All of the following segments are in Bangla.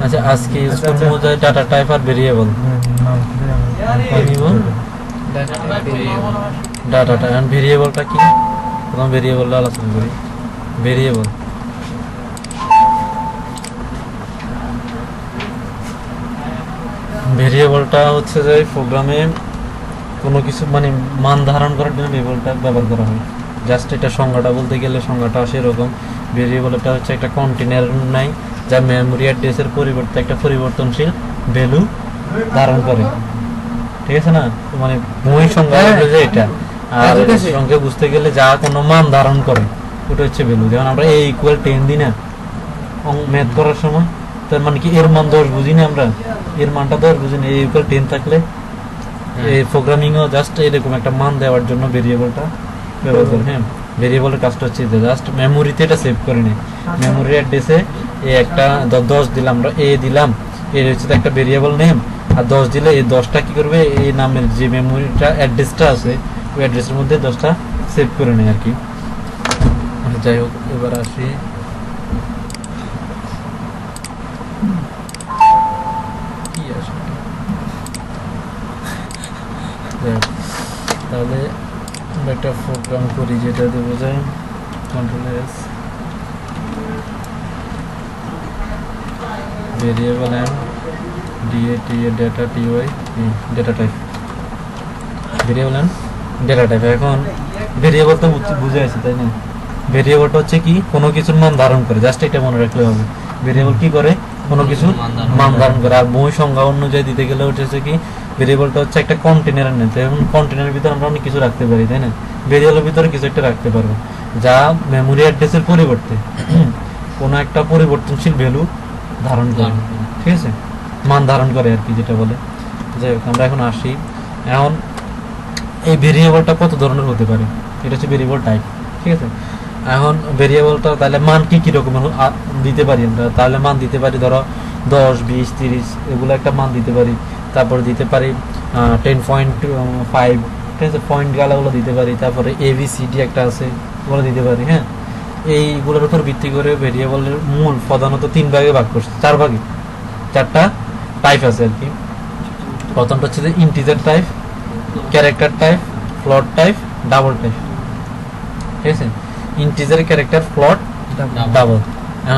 আচ্ছা আজকে ইউজ করবো যে ডাটা টাইপ আর ভেরিয়েবল ডাটা টাইপ আর ভেরিয়েবলটা কি প্রথম ভেরিয়েবলটা আলোচনা করি ভেরিয়েবল ভেরিয়েবলটা হচ্ছে যে প্রোগ্রামে কোনো কিছু মানে মান ধারণ করার জন্য ভেরিয়েবলটা ব্যবহার করা হয় জাস্ট এটা সংজ্ঞাটা বলতে গেলে সংজ্ঞাটা সেরকম ভেরিয়েবল এটা হচ্ছে একটা কন্টেনার নাই যা মেমোরি অ্যাড্রেসের পরিবর্তে একটা পরিবর্তনশীল ভ্যালু ধারণ করে ঠিক আছে না মানে বই সংজ্ঞা যে এটা আর সঙ্গে বুঝতে গেলে যা কোনো মান ধারণ করে ওটা হচ্ছে ভ্যালু যেমন আমরা a = 10 দিই না ম্যাথ করার সময় তার মানে কি এর মান 10 বুঝি না আমরা এর মানটা 10 বুঝি না a = 10 থাকলে এই প্রোগ্রামিংও জাস্ট এরকম একটা মান দেওয়ার জন্য ভেরিয়েবলটা ব্যবহার করে হ্যাঁ ভেরিয়েবলের কাজটা হচ্ছে জাস্ট মেমোরিতে এটা সেভ করে নেয় মেমোরি অ্যাড্রেসে এই একটা 10 দিলাম আমরা a দিলাম এর হচ্ছে একটা ভেরিয়েবল নেম আর 10 দিলে এই 10টা কি করবে এই নামের যে মেমোরিটা অ্যাড্রেসটা আছে ওই অ্যাড্রেসের মধ্যে 10টা সেভ করে নেয় আর কি যাই হোক এবার আসি কি আসে তাহলে আমরা একটা প্রোগ্রাম করি যেটা দেবো যায় control S variable and data টিওয়াই data type variable and data type এখন ভেরিয়েবল তো বুঝে আছে তাই না ভেরিয়েবলটা হচ্ছে কি কোনো কিছুর মান ধারণ করে জাস্ট এটা মনে রাখলে হবে ভেরিয়েবল কি করে কোনো কিছুর মান ধারণ করে আর বই সংজ্ঞা অনুযায়ী দিতে গেলে হচ্ছে কি ভেরিয়েবলটা হচ্ছে একটা কন্টেনার নেই এবং কন্টেনারের ভিতরে আমরা অনেক কিছু রাখতে পারি তাই না ভেরিয়েবলের ভিতরে কিছু একটা রাখতে পারবো যা মেমোরি অ্যাড্রেসের পরিবর্তে কোনো একটা পরিবর্তনশীল ভ্যালু ধারণ করে ঠিক আছে মান ধারণ করে আর কি যেটা বলে যাই হোক আমরা এখন আসি এখন এই ভেরিয়েবলটা কত ধরনের হতে পারে এটা হচ্ছে ভেরিয়েবল টাইপ ঠিক আছে এখন ভেরিয়েবলটা তাহলে মান কি কি রকম দিতে পারি আমরা তাহলে মান দিতে পারি ধরো 10 20 30 এগুলো একটা মান দিতে পারি তারপর দিতে পারি 10.5 ঠিক আছে পয়েন্ট গালাগুলো দিতে পারি তারপরে ABCD একটা আছে ওগুলো দিতে পারি হ্যাঁ এইগুলোর উপর ভিত্তি করে ভেরিয়েবলের মূল প্রধানত 3 ভাগে ভাগ করছে 4 ভাগে 4টা টাইপ আছে আর কি প্রথমটা হচ্ছে যে integer type character type float type double type ঠিক আছে ইন্টিজার ক্যারেক্টার ফ্লোট ডাবল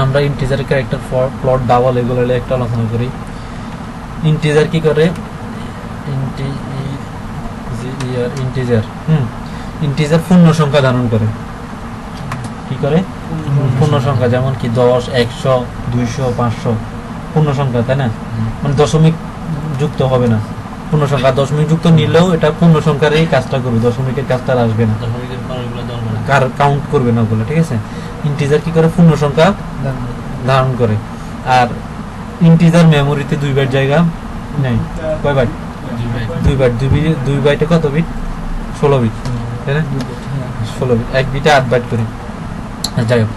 আমরা ইন্টিজার ক্যারেক্টার ফ্লোট ডাবল এগুলো একটা আলোচনা করি ইন্টিজার কি করে ইন্টিজার ইন্টিজার পূর্ণ সংখ্যা ধারণ করে কি করে পূর্ণ সংখ্যা যেমন কি 10 100 200 500 পূর্ণ সংখ্যা তাই না মানে দশমিক যুক্ত হবে না পূর্ণ সংখ্যা দশমিক যুক্ত নিলেও এটা পূর্ণ সংখ্যারই কাজটা করবে দশমিকের কাজটা আসবে না কার কাউন্ট করবে না ওগুলো ঠিক আছে ইন্টিজার কি করে পূর্ণ সংখ্যা ধারণ করে আর ইন্টিজার মেমোরিতে 2 বাইট জায়গা নেই কয় বাইট 2 বাইট 2 বাইটে কত বিট 16 বিট তাই না 16 বিট এক বিটে 8 বাইট করে যাই হোক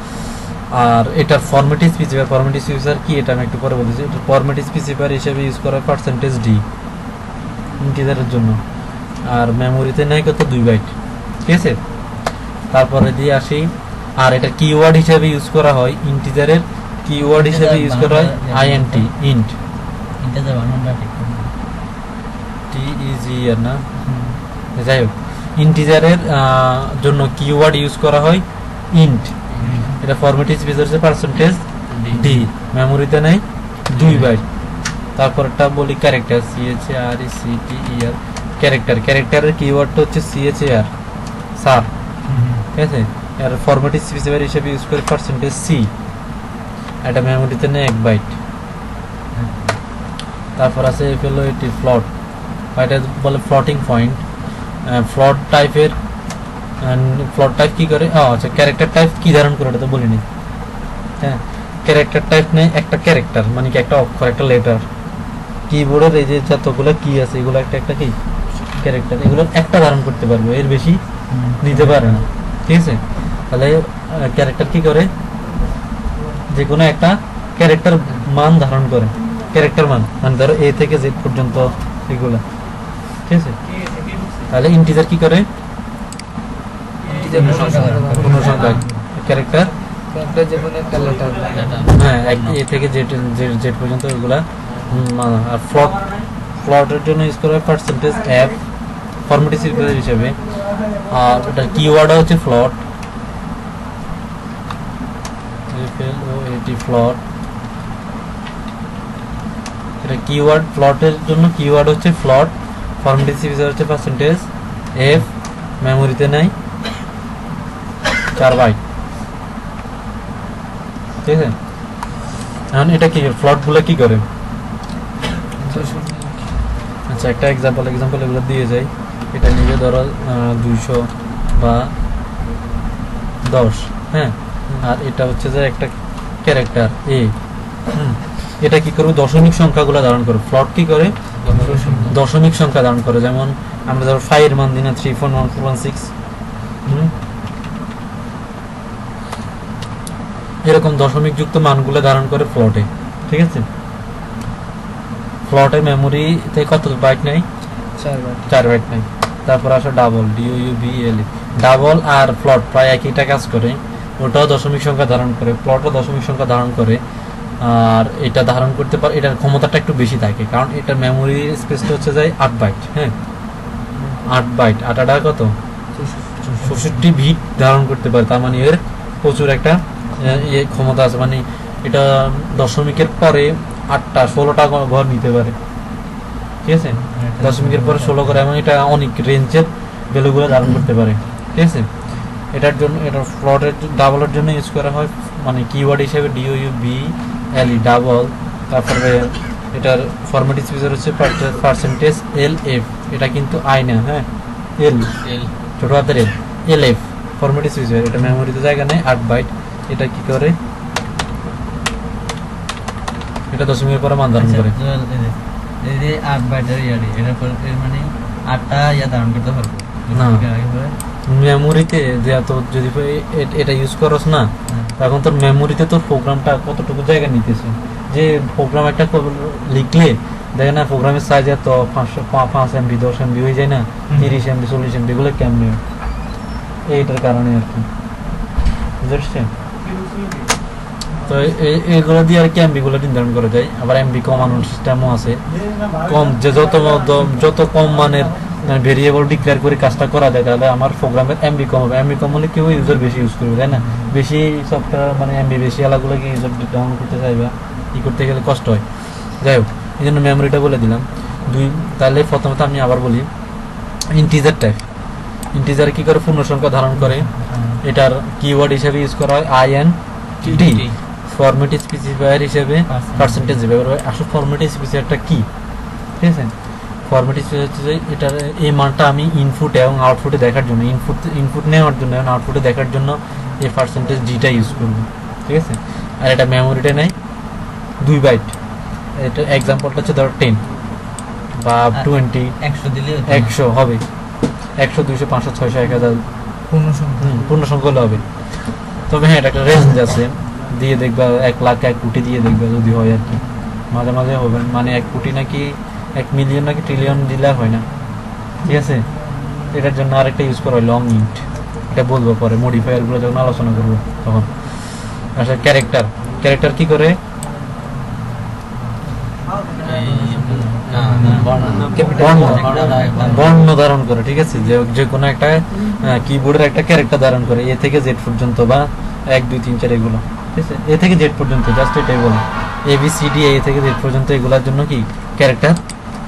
আর এটার ফরম্যাট স্পেসিফায়ার কি এটা আমি একটু পরে বলতেছি এটা ফরম্যাট স্পেসিফায়ার হিসেবে ইউজ করা %d ইন্টিজারের জন্য আর মেমোরিতে নেই কত 2 বাইট ঠিক আছে তারপরে দিয়ে আসি আর এটা কিওয়ার্ড হিসেবে ইউজ করা হয় ইন্টিজারের কিওয়ার্ড হিসেবে ইউজ করা হয় int ইন্টিজার বানানটা ঠিক TEGR না যাই হোক ইন্টিজারের জন্য কিওয়ার্ড ইউজ করা হয় int এটা ফরম্যাট স্পেসিফায়ার %d মেমোরিতে নেই 2 বাইট তারপরটা বলি ক্যারেক্টার CHARECTER ক্যারেক্টারের কিওয়ার্ডটা হচ্ছে CHAR সার ঠিক আছে এর ফরম্যাট স্পেসিফায়ার হিসেবে ইউজ করে %c এটা মেমোরিতে নেই 1 বাইট তারপর আছে FLOT ফ্লট এটা বলে ফ্লোটিং পয়েন্ট ফ্লট টাইপের ফ্লট টাইপ কি করে আচ্ছা ক্যারেক্টার টাইপ কি ধারণ করে এটা তো বলিনি হ্যাঁ ক্যারেক্টার টাইপ নেই একটা ক্যারেক্টার মানে কি একটা অক্ষর একটা লেটার কিবোর্ডের এই যে যতগুলো কি আছে এগুলো একটা কি ক্যারেক্টার এগুলো একটা ধারণ করতে পারবে এর বেশি নিতে পারে না ঠিক আছে তাহলে ক্যারেক্টার কি করে যে কোনো একটা ক্যারেক্টার মান ধারণ করে ক্যারেক্টার মান মানে ধরো A থেকে Z পর্যন্ত এগুলো ঠিক আছে তাহলে ইন্টিজার কি করে পূর্ণ সংখ্যা ক্যারেক্টার যে কোনো একটা লেটার হ্যাঁ এ থেকে জেড জেড পর্যন্ত এগুলা আর ফ্লটের জন্য ইউজ করা হয় পার্সেন্টেজ এফ ফরম্যাট স্পেসিফায়ার হিসেবে। আর এটা কিওয়ার্ড হচ্ছে ফ্লট, এটি ফ্লট, এটা কিওয়ার্ড। ফ্লটের জন্য কিওয়ার্ড হচ্ছে ফ্লট, ফরম্যাট স্পেসিফায়ার হচ্ছে পার্সেন্টেজ এফ, মেমোরিতে নাই 4 বাইট, ঠিক আছে। এখন এটা কি ফ্লট গুলো কি করে? আচ্ছা একটা এক্সাম্পল এগুলো দিয়ে যাই। এটা নিয়ে ধরো 200 বা 10, হ্যাঁ। আর এটা হচ্ছে যে একটা ক্যারেক্টার এ, এটা কি করবে? দশমিক সংখ্যাগুলো ধারণ করে। ফ্লট কি করে? দশমিক সংখ্যা ধারণ করে। যেমন আমরা ধরো 5 এর মান দিই না 34146, এরকম দশমিক যুক্ত মানগুলো ধারণ করে ফ্লটে, ঠিক আছে। ফ্লটের মেমোরিতে কত বাইট নেই? 4 বাইট নেই। তারপর আসে ডাবল, DOUBL। ডাবল আর ফ্লট প্রায় একইটা কাজ করে, ওটাও দশমিক সংখ্যা ধারণ করে, প্লটও দশমিক সংখ্যা ধারণ করে। আর এটা ধারণ করতে পারে, এটার ক্ষমতাটা একটু বেশি থাকে, কারণ এটার মেমোরি স্পেসটা হচ্ছে যায় 8 বাইট, হ্যাঁ 8 বাইট। 8টা কত? 64 বিট ধারণ করতে পারে। তার মানে এর প্রচুর একটা ক্ষমতা আছে, মানে এটা দশমিকের পরে 8টা 16টা ঘর নিতে পারে, ঠিক আছে। দশমিকের পরে 16 করে, এবং এটা অনেক রেঞ্জের ভ্যালুগুলো ধারণ করতে পারে, ঠিক আছে। এটার জন্য এটা ফ্লটের ডাবলের জন্য ইউজ করা হয়, মানে কিওয়ার্ড হিসেবে DOUBL ডাবল। তারপরে এটার ফরম্যাট স্পেসিফায়ার হচ্ছে পার্সেন্টেজ LF, এটা কিন্তু আই না, হ্যাঁ এল, ছোট হাতের এল, LF ফরম্যাট স্পেসিফায়ার। এটা মেমোরিতে জায়গা নেই 8 বাইট। এটা কি করে? এটা দশমিকের পরে মান ধারণ করে। এই যে 8 বাইটের ইয়ারি, এটা মানে 8টা ইয়া ধারণ করতে পারবে না মেমোরিতে। যে তো যদি এটা ইউজ করছ না, তখন তোর মেমোরিতে তোর প্রোগ্রামটা কতটুকু জায়গা নিতেছে। যে প্রোগ্রাম একটা লিখলে দেখে না, প্রোগ্রামের সাইজ এত 5 MB 10 MB হয়ে যায় না, 30 MB 40 MB, এগুলো কেমনে? এইটার কারণে আর কি, বুঝছেন? তো এইগুলো দিয়ে আর কি এমবি গুলো নির্ধারণ করা যায়। আবার এমবি কমানোর সিস্টেমও আছে, কম যে যত কম মানের ভেরিয়েবল ডিক্লেয়ার করে কাজটা করা যায়, তাহলে আমার প্রোগ্রামের এমবি কম হবে। এমবি কম হলে কেউ ইউজার বেশি ইউজ করবে, তাই না? বেশি সফটওয়্যার মানে এমবি বেশি আলাগুলোকে ইউজার ডাউনলোড করতে চাইবা, ই করতে গেলে কষ্ট হয়। যাই হোক, এই জন্য মেমোরিটা বলে দিলাম 2। তাহলে প্রথমত আমি আবার বলি, ইন্টিজার টাইপ। ইন্টিজার কি করে? পূর্ণ সংখ্যা ধারণ করে। এটার কিওয়ার্ড হিসেবে ইউজ করা হয় INT, ফরম্যাট স্পেসিফায়ার হিসেবে পার্সেন্টেজ ব্যবহার হয়। আসলে ফরম্যাট স্পেসিফায়ারটা কি, ঠিক আছে? ফরম্যাট স্পেসিফায়ার হচ্ছে যে এটার এই মানটা আমি ইনপুট এবং আউটপুটে দেখার জন্য, ইনপুট নেওয়ার জন্য এবং আউটপুটে দেখার জন্য এই পার্সেন্টেজ জিটা ইউজ করব, ঠিক আছে। আর এটা মেমোরিটা নেই 2 বাইট। এটা এক্সাম্পলটা হচ্ছে ধরো 10 বা 20, 100 দিলে 100 হবে, 100 200 500 600 1000 পূর্ণ সংখ্যা হলে হবে। তবে হ্যাঁ, এটা একটা রেঞ্জ আছে, দিয়ে দেখবা 1 লাখ 1 কোটি দিয়ে দেখবা যদি হয় আর কি। মাঝে মাঝে হবে, মানে 1 কোটি নাকি 1 মিলিয়ন নাকি ট্রিলিয়ন দিলে হয় না, ঠিক আছে। এটার জন্য আরেকটা ইউজ করা হয় লং ইন্ট, এটা বলবো পরে মডিফায়ারগুলো যখন আলোচনা করবো তখন। আচ্ছা ক্যারেক্টার কি করে? বর্ণ ধারণ করে, ঠিক আছে। যে কোনো একটা কিবোর্ডের একটা ক্যারেক্টার ধারণ করে, এ থেকে জেড পর্যন্ত, বা 1 2 3 4 এগুলো, ঠিক আছে। এ থেকে জেড পর্যন্ত, জাস্ট এটাই বলে ABCD, এ থেকে জেড পর্যন্ত, এগুলোর জন্য কি ক্যারেক্টার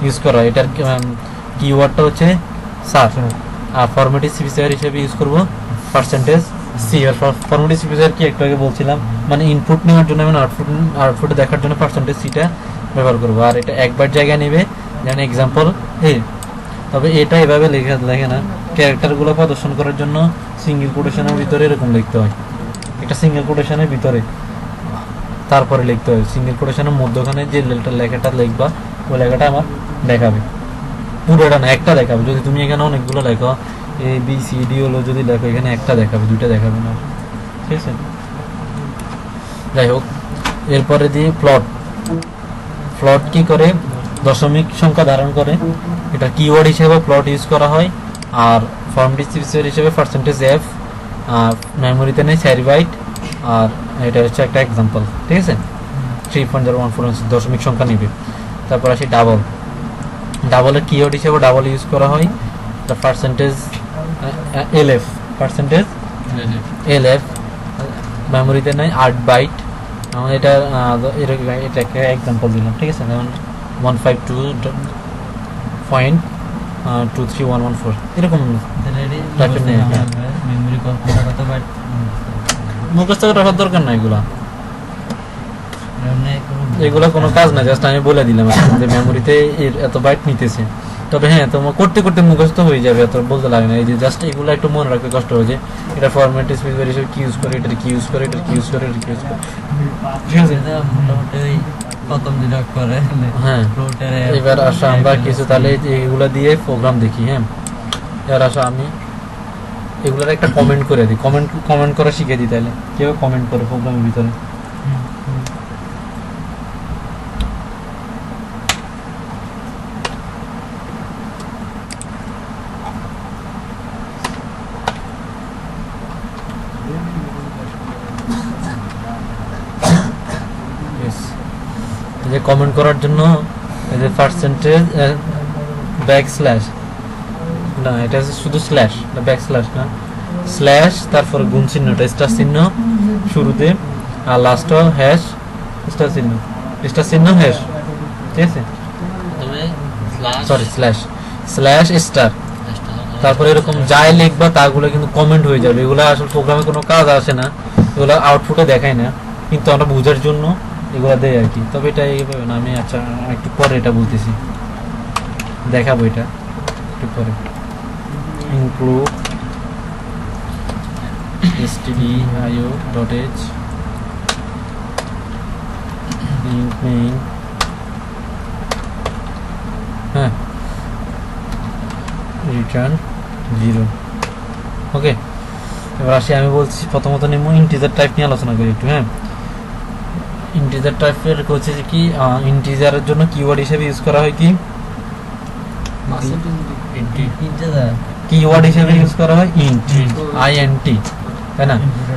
ইউজ করা হয়। এটার কিওয়ার্ডটা হচ্ছে সার। আর ফরম্যাট স্পেসিফায়ার হিসেবে ইউজ করবো পার্সেন্টেজ সি। আর ফরম্যাট স্পেসিফায়ার কি একটু আগে বলছিলাম, মানে ইনপুট নেওয়ার জন্য এবং আউটপুটে দেখার জন্য পার্সেন্টেজ সিটা ব্যবহার করবো। আর এটা 1 বাইট জায়গা নেবে, যেমন এক্সাম্পল এ। তবে এটা এভাবে লেখে না, ক্যারেক্টারগুলো প্রদর্শন করার জন্য সিঙ্গেল কোটেশনের ভিতরে এরকম লিখতে হয়। একটা সিঙ্গেল কোটেশনের ভিতরে তারপরে লিখতে হয়। সিঙ্গেল কোটেশনের মধ্যখানে যে লেখাটা লিখবা, ওই লেখাটা আমার দেখাবে, পুরোটা না, একটা দেখাবে। যদি তুমি এখানে অনেকগুলো লেখো, ABCD হলো যদি লেখো, এখানে একটা দেখাবে, 2টা দেখাবে না, ঠিক আছে। যাই হোক, এরপরে দিয়ে ফ্লট কি করে? দশমিক সংখ্যা ধারণ করে। এটা কিওয়ার্ড হিসেবে ফ্লট ইউজ করা হয়। আর ফরম্যাট স্পেসিফায়ার হিসেবে পার্সেন্টেজ এফ। আর মেমোরিতে নেই 4 বাইট। আর এটা হচ্ছে একটা এক্সাম্পল, ঠিক আছে। 3.014 দশমিক সংখ্যা নেবে। তারপর আসি ডাবল। ডাবলের কিওয়ার্ড হিসেবে ডাবল ইউজ করা হয় পার্সেন্টেজ এলএফ, পার্সেন্টেজ এলএফ মেমোরিতে নাই 8 বাইট। আমার এটা এটাকে এক্সাম্পল দিলাম, ঠিক আছে, যেমন 152.23114 এরকম টাইপের নেই। মেমরি কত বাইট মুখস্থ করে রাখার দরকার নাই এগুলা, মানে এগুলো কোনো কাজ না, জাস্ট আমি বলে দিলাম যে মেমোরিতে এত বাইট নিতেছে। তবে হ্যাঁ, তোমার করতে করতে মুখস্থ হয়ে যাবে, এত বলতে লাগে না। এই যে জাস্ট এগুলো একটু মনে রাখতে কষ্ট হয় যে এটা ফরম্যাট স্পেস ভেরিয়েশন কি ইউজ করে, এটা কি ইউজ করে, এটা কি ইউজ করে, এটা কি ইউজ করে, ঠিক আছে। এটা মোটামুটি ওই প্রথম দিন করে হ্যাঁ, ফ্লোটারে এবার আসা আমরা কিছু তাহলে এগুলা দিয়ে প্রোগ্রাম দেখি। হ্যাঁ, এবার আসা আমি এগুলার একটা কমেন্ট করে দিই, কমেন্ট করা শিখে দিই। তাহলে কেউ কমেন্ট করে প্রোগ্রামের ভিতরে। Yes. এই যে কমেন্ট করার জন্য এই যে পার্সেন্টেজ ব্যাকস্ল্যাশ, না এটা শুধু স্ল্যাশ, না ব্যাকস্ল্যাশ না, স্ল্যাশ তারপর গুণ চিহ্নটা স্টার চিহ্ন শুরুতে, আর লাস্ট হ্যাশ স্টার চিহ্ন, স্টার চিহ্ন হ্যাশ, ঠিক আছে, সরি স্ল্যাশ স্ল্যাশ স্টার। তারপরে এরকম যাই লিখবা তাগুলো কিন্তু কমেন্ট হয়ে যাবে। এগুলো আসলে প্রোগ্রামে কোনো কাজ আসে না, এগুলো আউটপুটে দেখায় না, কিন্তু আমরা বোঝার জন্য এগুলো দেয় আর কি। তবে এটা এইভাবে না, আমি আচ্ছা একটু পরে এটা বলতেছি, দেখাবো এটা একটু পরে। ইনক্লুড stdio.h main, হ্যাঁ, রিটার্ন 0। ওকে, এবার আসি, আমি বলছি প্রথমত নিম্ন ইন্টিজার টাইপ নিয়ে আলোচনা করি একটু। হ্যাঁ, ইন্টিজার টাইপের হচ্ছে যে কি, ইন্টিজারের জন্য কিওয়ার্ড হিসেবে ইউজ করা হয় কি, কিওয়ার্ড হিসেবে ইউজ করা হয় ইন্ট, INT, তাই না।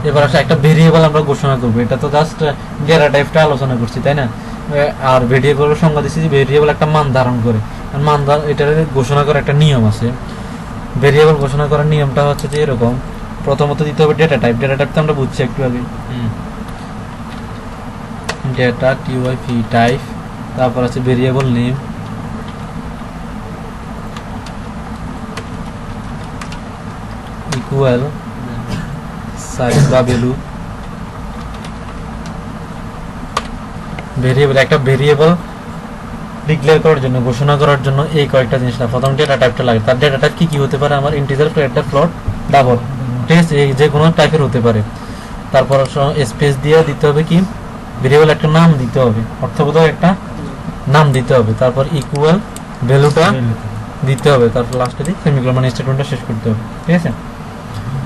এবার আসে একটা ভেরিয়েবল আমরা ঘোষণা করবো, এটা তো জাস্ট ডেটা টাইপটা আলোচনা করছি, তাই না। আর ভেরিয়েবলের সংজ্ঞা দিচ্ছি যে ভেরিয়েবল একটা মান ধারণ করে, আর মান এটার ঘোষণা করার একটা নিয়ম আছে। ভেরিয়েবল ঘোষণা করার নিয়মটা হচ্ছে যে এরকম, প্রথমত দিতে হবে ডেটা টাইপ। ডেটা টাইপ তো আমরা বুঝছি একটু আগে, ডেটা typ টাইপ, তারপর আছে ভেরিয়েবল নেম, ইকুয়াল সাইজ বা ভ্যালু। ভেরিয়েবল, একটা ভেরিয়েবল ডিক্লেয়ার করার জন্য, ঘোষণা করার জন্য এই কয়েকটা জিনিস না, প্রথম ডেটা টাইপটা লাগে। তার ডেটা টাইপ কি কি হতে পারে, আমার ইন্টিজার, ক্যারেক্টার, ফ্লোট, ডাবল, ঠিক আছে, এই যে কোনো টাইপের হতে পারে। তারপর স্পেস দিয়ে দিতে হবে কি, ভেরিয়েবল একটা নাম দিতে হবে, অর্থবোধক একটা নাম দিতে হবে। তারপর ইকুয়াল ভ্যালুটা দিতে হবে, তারপর লাস্টে দিয়ে সেমিকোলন মানে স্টেটমেন্টটা শেষ করতে হবে, ঠিক আছে।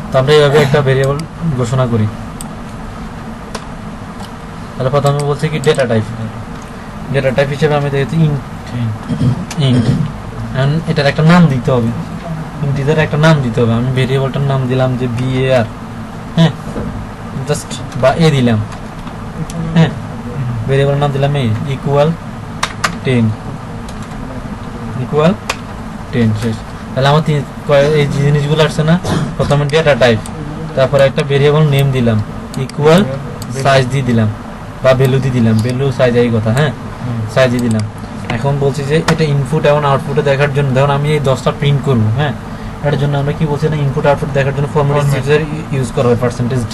তো আমরা এইভাবে একটা ভেরিয়েবল ঘোষণা করি। তাহলে প্রথমে বলছি কি ডেটা টাইপ, ডেটা টাইপ হিসেবে আমি দেখেছি ইন্ট, এটার একটা নাম দিতে হবে, ইন্টিজার একটা নাম দিতে হবে। আমি ভেরিয়েবলটার নাম দিলাম যে var, হ্যাঁ, জাস্ট বা এ দিলাম, হ্যাঁ, ভেরিয়েবলের নাম দিলাম এই ইকুয়াল 10, ইকুয়াল 10, শেষ। তাহলে আমার এই জিনিসগুলো আসছে না, প্রথমে ডেটা টাইপ, তারপরে একটা ভেরিয়েবল নেম দিলাম, ইকুয়াল সাইজ দিয়ে দিলাম বা ভ্যালু দিয়ে দিলাম, ভ্যালু সাইজ এই কথা, হ্যাঁ, সাইজ দিয়ে দিলাম। এখন বলছি যে এটা ইনপুট এবং আউটপুটে দেখার জন্য, ধরুন আমি এই 10টা প্রিন্ট করবো, হ্যাঁ, এটার জন্য আমরা কি বলছি না, ইনপুট আউটপুট দেখার জন্য ফরম্যাট ইউজ করা হয় %d।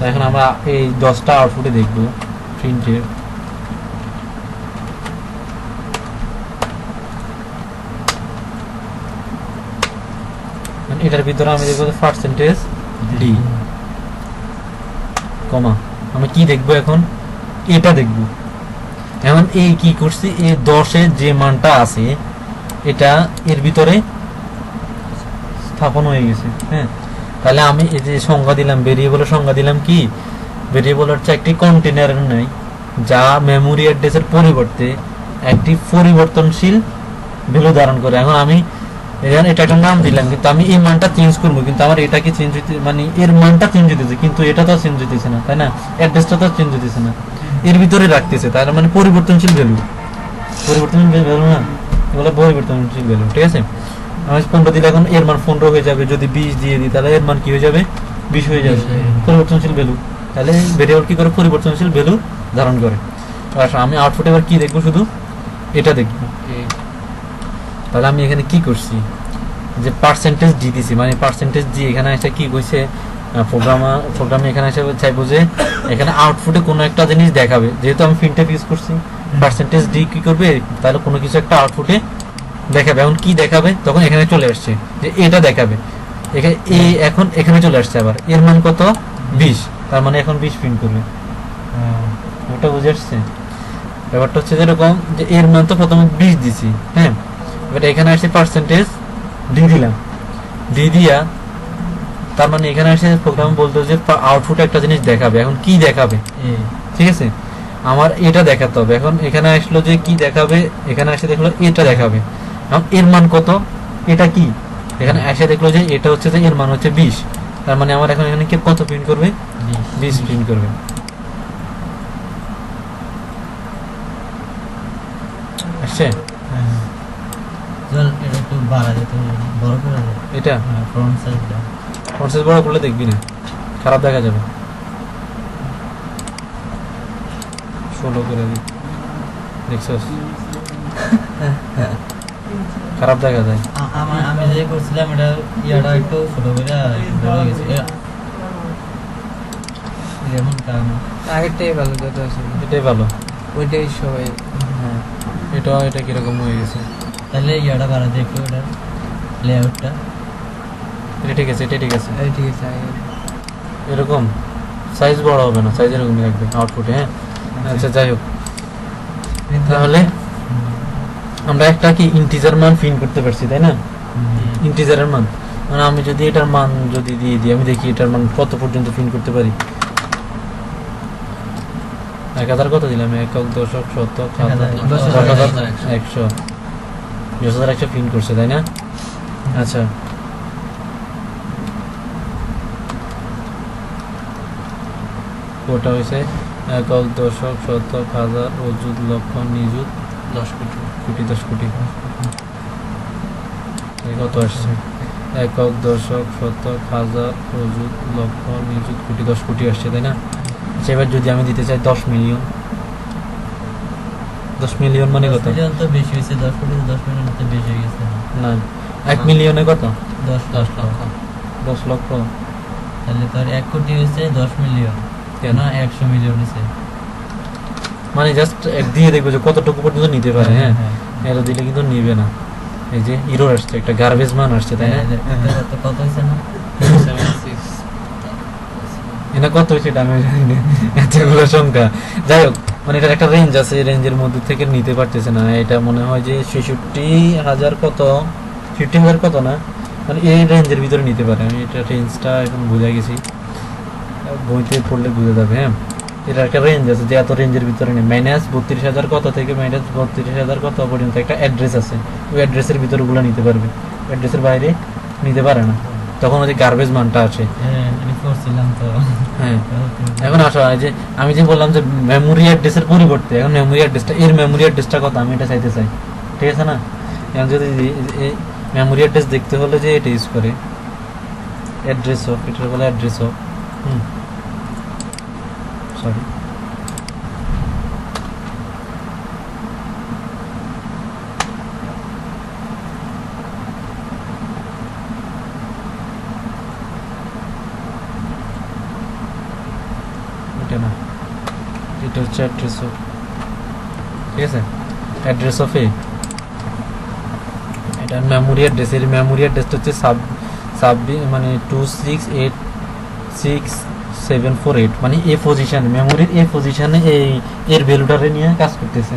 এখন আমরা এই 10টা আউটপুটে দেখবো প্রিন্টের, এটার ভিতরে আমি দেখবো %d, কমা, আমি কি দেখবো এখন, এটা দেখবো। এখন এই কি করছি, এই 10-এ যে মানটা আছে এটা এর ভিতরে স্থাপন হয়ে গেছে, হ্যাঁ। তাহলে আমি এই যে সংজ্ঞা দিলাম, ভেরিয়েবলের সংজ্ঞা দিলাম কি, ভেরিয়েবল হচ্ছে একটি কন্টেনার নয় যা মেমোরি অ্যাড্রেসের পরিবর্তে একটি পরিবর্তনশীল ভ্যালু ধারণ করে। এখন আমি এটা একটা নাম দিলাম, কিন্তু আমি এই মানটা চেঞ্জ করবো, কিন্তু আমার এটাকে চেঞ্জ হইতে, মানে এর মানটা চেঞ্জ হইতেছে, কিন্তু এটা তো চেঞ্জ হইতেছে না, তাই না, অ্যাড্রেসটা তো চেঞ্জ হইতেছে না। এর ভিতরে রাখতেছে, তার মানে পরিবর্তনশীল ভ্যালু, পরিবর্তনশীল ভ্যালু না, এগুলো পরিবর্তনশীল ভ্যালু। ঠিক আছে, আমি 15 দিলে এখন এর মান 15 হয়ে যাবে, যদি 20 দিয়ে দিই তাহলে এর মান কি হয়ে যাবে, 20 হয়ে যাবে, 20 হয়ে যাবে। পরিবর্তনশীল ভ্যালু। তাহলে ভেরিয়েবল কি করে, পরিবর্তনশীল ভ্যালু ধারণ করে। আচ্ছা, আমি আউটপুটে এবার কি দেখবো, শুধু এটা দেখবো। তাহলে আমি এখানে কি করছি, যে পার্সেন্টেজ ডি দিছি, মানে পার্সেন্টেজ ডি এখানে এসে কি কইছে প্রোগ্রামে এখানে এসে চাইবো যে এখানে আউটপুটে কোনো একটা জিনিস দেখাবে, যেহেতু আমি প্রিন্টএফ ইউজ করছি, পার্সেন্টেজ ডি কি করবে, তাহলে কোনো কিছু একটা আউটপুটে দেখাবে। এখন কি দেখাবে, তখন এখানে চলে আসছে যে এটা দেখাবে, এখানে এখন এখানে চলে আসছে, আবার এর মান কত, 20, তার মানে এখন 20 প্রিন্ট করবে। ওটা বুঝে আসছে? ব্যাপারটা হচ্ছে যেরকম যে এর মান তো প্রথমে 20 দিছি, হ্যাঁ, এবার এখানে আসে পার্সেন্টেজ ডি দিলাম, ডি দিয়া তার মানে এখানে এসে প্রোগ্রাম বলতো যে আউটপুটে একটা জিনিস দেখাবে। এখন কি দেখাবে, ঠিক আছে, আমার এটা দেখাতে হবে। এখন এখানে আসলো যে কি দেখাবে, এখানে এসে দেখলো এটা দেখাবে। এখন এর মান কত, এটা কি, এখানে এসে দেখলো যে এটা হচ্ছে যে এর মান হচ্ছে 20, তার মানে আমার এখন এখানে কি কত প্রিন্ট করবে, 20 প্রিন্ট করবে। আসছে চল এটা একটু বাড়া যেতে হবে, বড় করে দে এটা ফ্রন্ট সাইডটা। প্রসেস বড় করলে দেখবি না, খারাপ দেখা যাবে। 16 করে দিই, দেখছস খারাপ দেখা যায়। আমি যে করছিলাম এটা ইয়াটা একটু ছোট করে বড় হয়ে গেছে যেমন কাম। আগেরটাই ভালো যত আছে, এটাই ভালো। ওইটাই সবাই। হ্যাঁ, এটা কিরকম হয়ে গেছে, তাহলে ইয়াটা বাড়া দে একটু, এটা লেআউটটা। এটা ঠিক আছে, এটা ঠিক আছে। এই ঠিক আছে, এরকম সাইজ বড় হবে না, সাইজ এরকমই রাখবে আউটপুটে। হ্যাঁ, আচ্ছা যাই হোক, তাহলে আমরা একটা কি ইন্টিজার মান প্রিন্ট করতে পারছি, তাই না? ইন্টিজারের মান, মানে আমি যদি এটার মান যদি দিয়ে দিই, আমি দেখি এটার মান কত পর্যন্ত প্রিন্ট করতে পারি। 1000 কত দিলাম, একক, দশক, শতক, হাজার, 100, 10,100 প্রিন্ট করছে, তাই না? আচ্ছা, ওটা হয়েছে একক, দশক, শতক, হাজার, অযুত, লক্ষ, নিযুত, 10 কোটি, 10 কোটি। এই কত আসছে, একক, দশক, শতক, হাজার, অযুত, লক্ষ, নিযুত, কোটি, 10 কোটি আসছে, তাই না? আচ্ছা, এবার যদি আমি দিতে চাই 10 মিলিয়ন, 10 মিলিয়ন মানে কত? 10 মিলিয়ন তো বেশি হয়েছে, 10 কোটি 10 মিলিয়ন তো বেশি হয়ে গেছে। না, 1 মিলিয়নে কত, 10 লক্ষ। 10 লক্ষ। তাহলে তোর 1 কোটি হয়েছে 10 মিলিয়ন, কেন? না 100 মিলিয়ন হয়েছে। মানে জাস্ট দিয়ে দেখবো যে কতটুকু পর্যন্ত নিতে পারে। হ্যাঁ, হ্যাঁ। এটা দিলে কিন্তু নিবে না। এই যে হিরো আসছে, একটা গার্বেজ মান আসছে, তাই না? কত হয়েছে না? এটা কত হয়েছে এটা আমি জানি না, এতগুলো সংখ্যা। যাই হোক, মানে এটার একটা রেঞ্জ আছে, এই রেঞ্জের মধ্যে থেকে নিতে পারতেছে না। এটা মনে হয় যে 66,000 কত, 50,000 কত না, মানে এই রেঞ্জের ভিতরে নিতে পারে। আমি এটা রেঞ্জটা এখন বুঝে গেছি, বইতে পড়লে বুঝে যাবে। হ্যাঁ, এটা একটা রেঞ্জ আছে যে এত রেঞ্জের ভিতরে নেই। -32,000 কত থেকে -32,000 কত পর্যন্ত একটা অ্যাড্রেস আছে, ওই অ্যাড্রেসের ভিতরে ওগুলো নিতে পারবে, অ্যাড্রেসের বাইরে নিতে পারে না। তখন ওই যে গার্বেজ মানটা আছে। হ্যাঁ, এটা করছিলাম তো। হ্যাঁ, এখন আসো, এই যে আমি যে বললাম যে মেমোরি অ্যাড্রেসের পরিবর্তে এখন মেমোরি অ্যাড্রেসটা, এর মেমোরি অ্যাড্রেসটা কত আমি এটা চাইতে চাই, ঠিক আছে না? এখন যদি এই মেমোরি অ্যাড্রেস দেখতে হলে যে এটা ইউজ করে অ্যাড্রেস অফ, এটা বলে অ্যাড্রেস অফ, সরি, এটা না, এটা হচ্ছে অ্যাড্রেস অফ, ঠিক আছে? অ্যাড্রেস অফ এটা মেমোরি অ্যাড্রেস, এর মেমোরি অ্যাড্রেসটা হচ্ছে মানে 2686748, মানে এই পজিশন, মেমোরির এই পজিশনে এর ভ্যালুটারে নিয়ে কাজ করতেছে।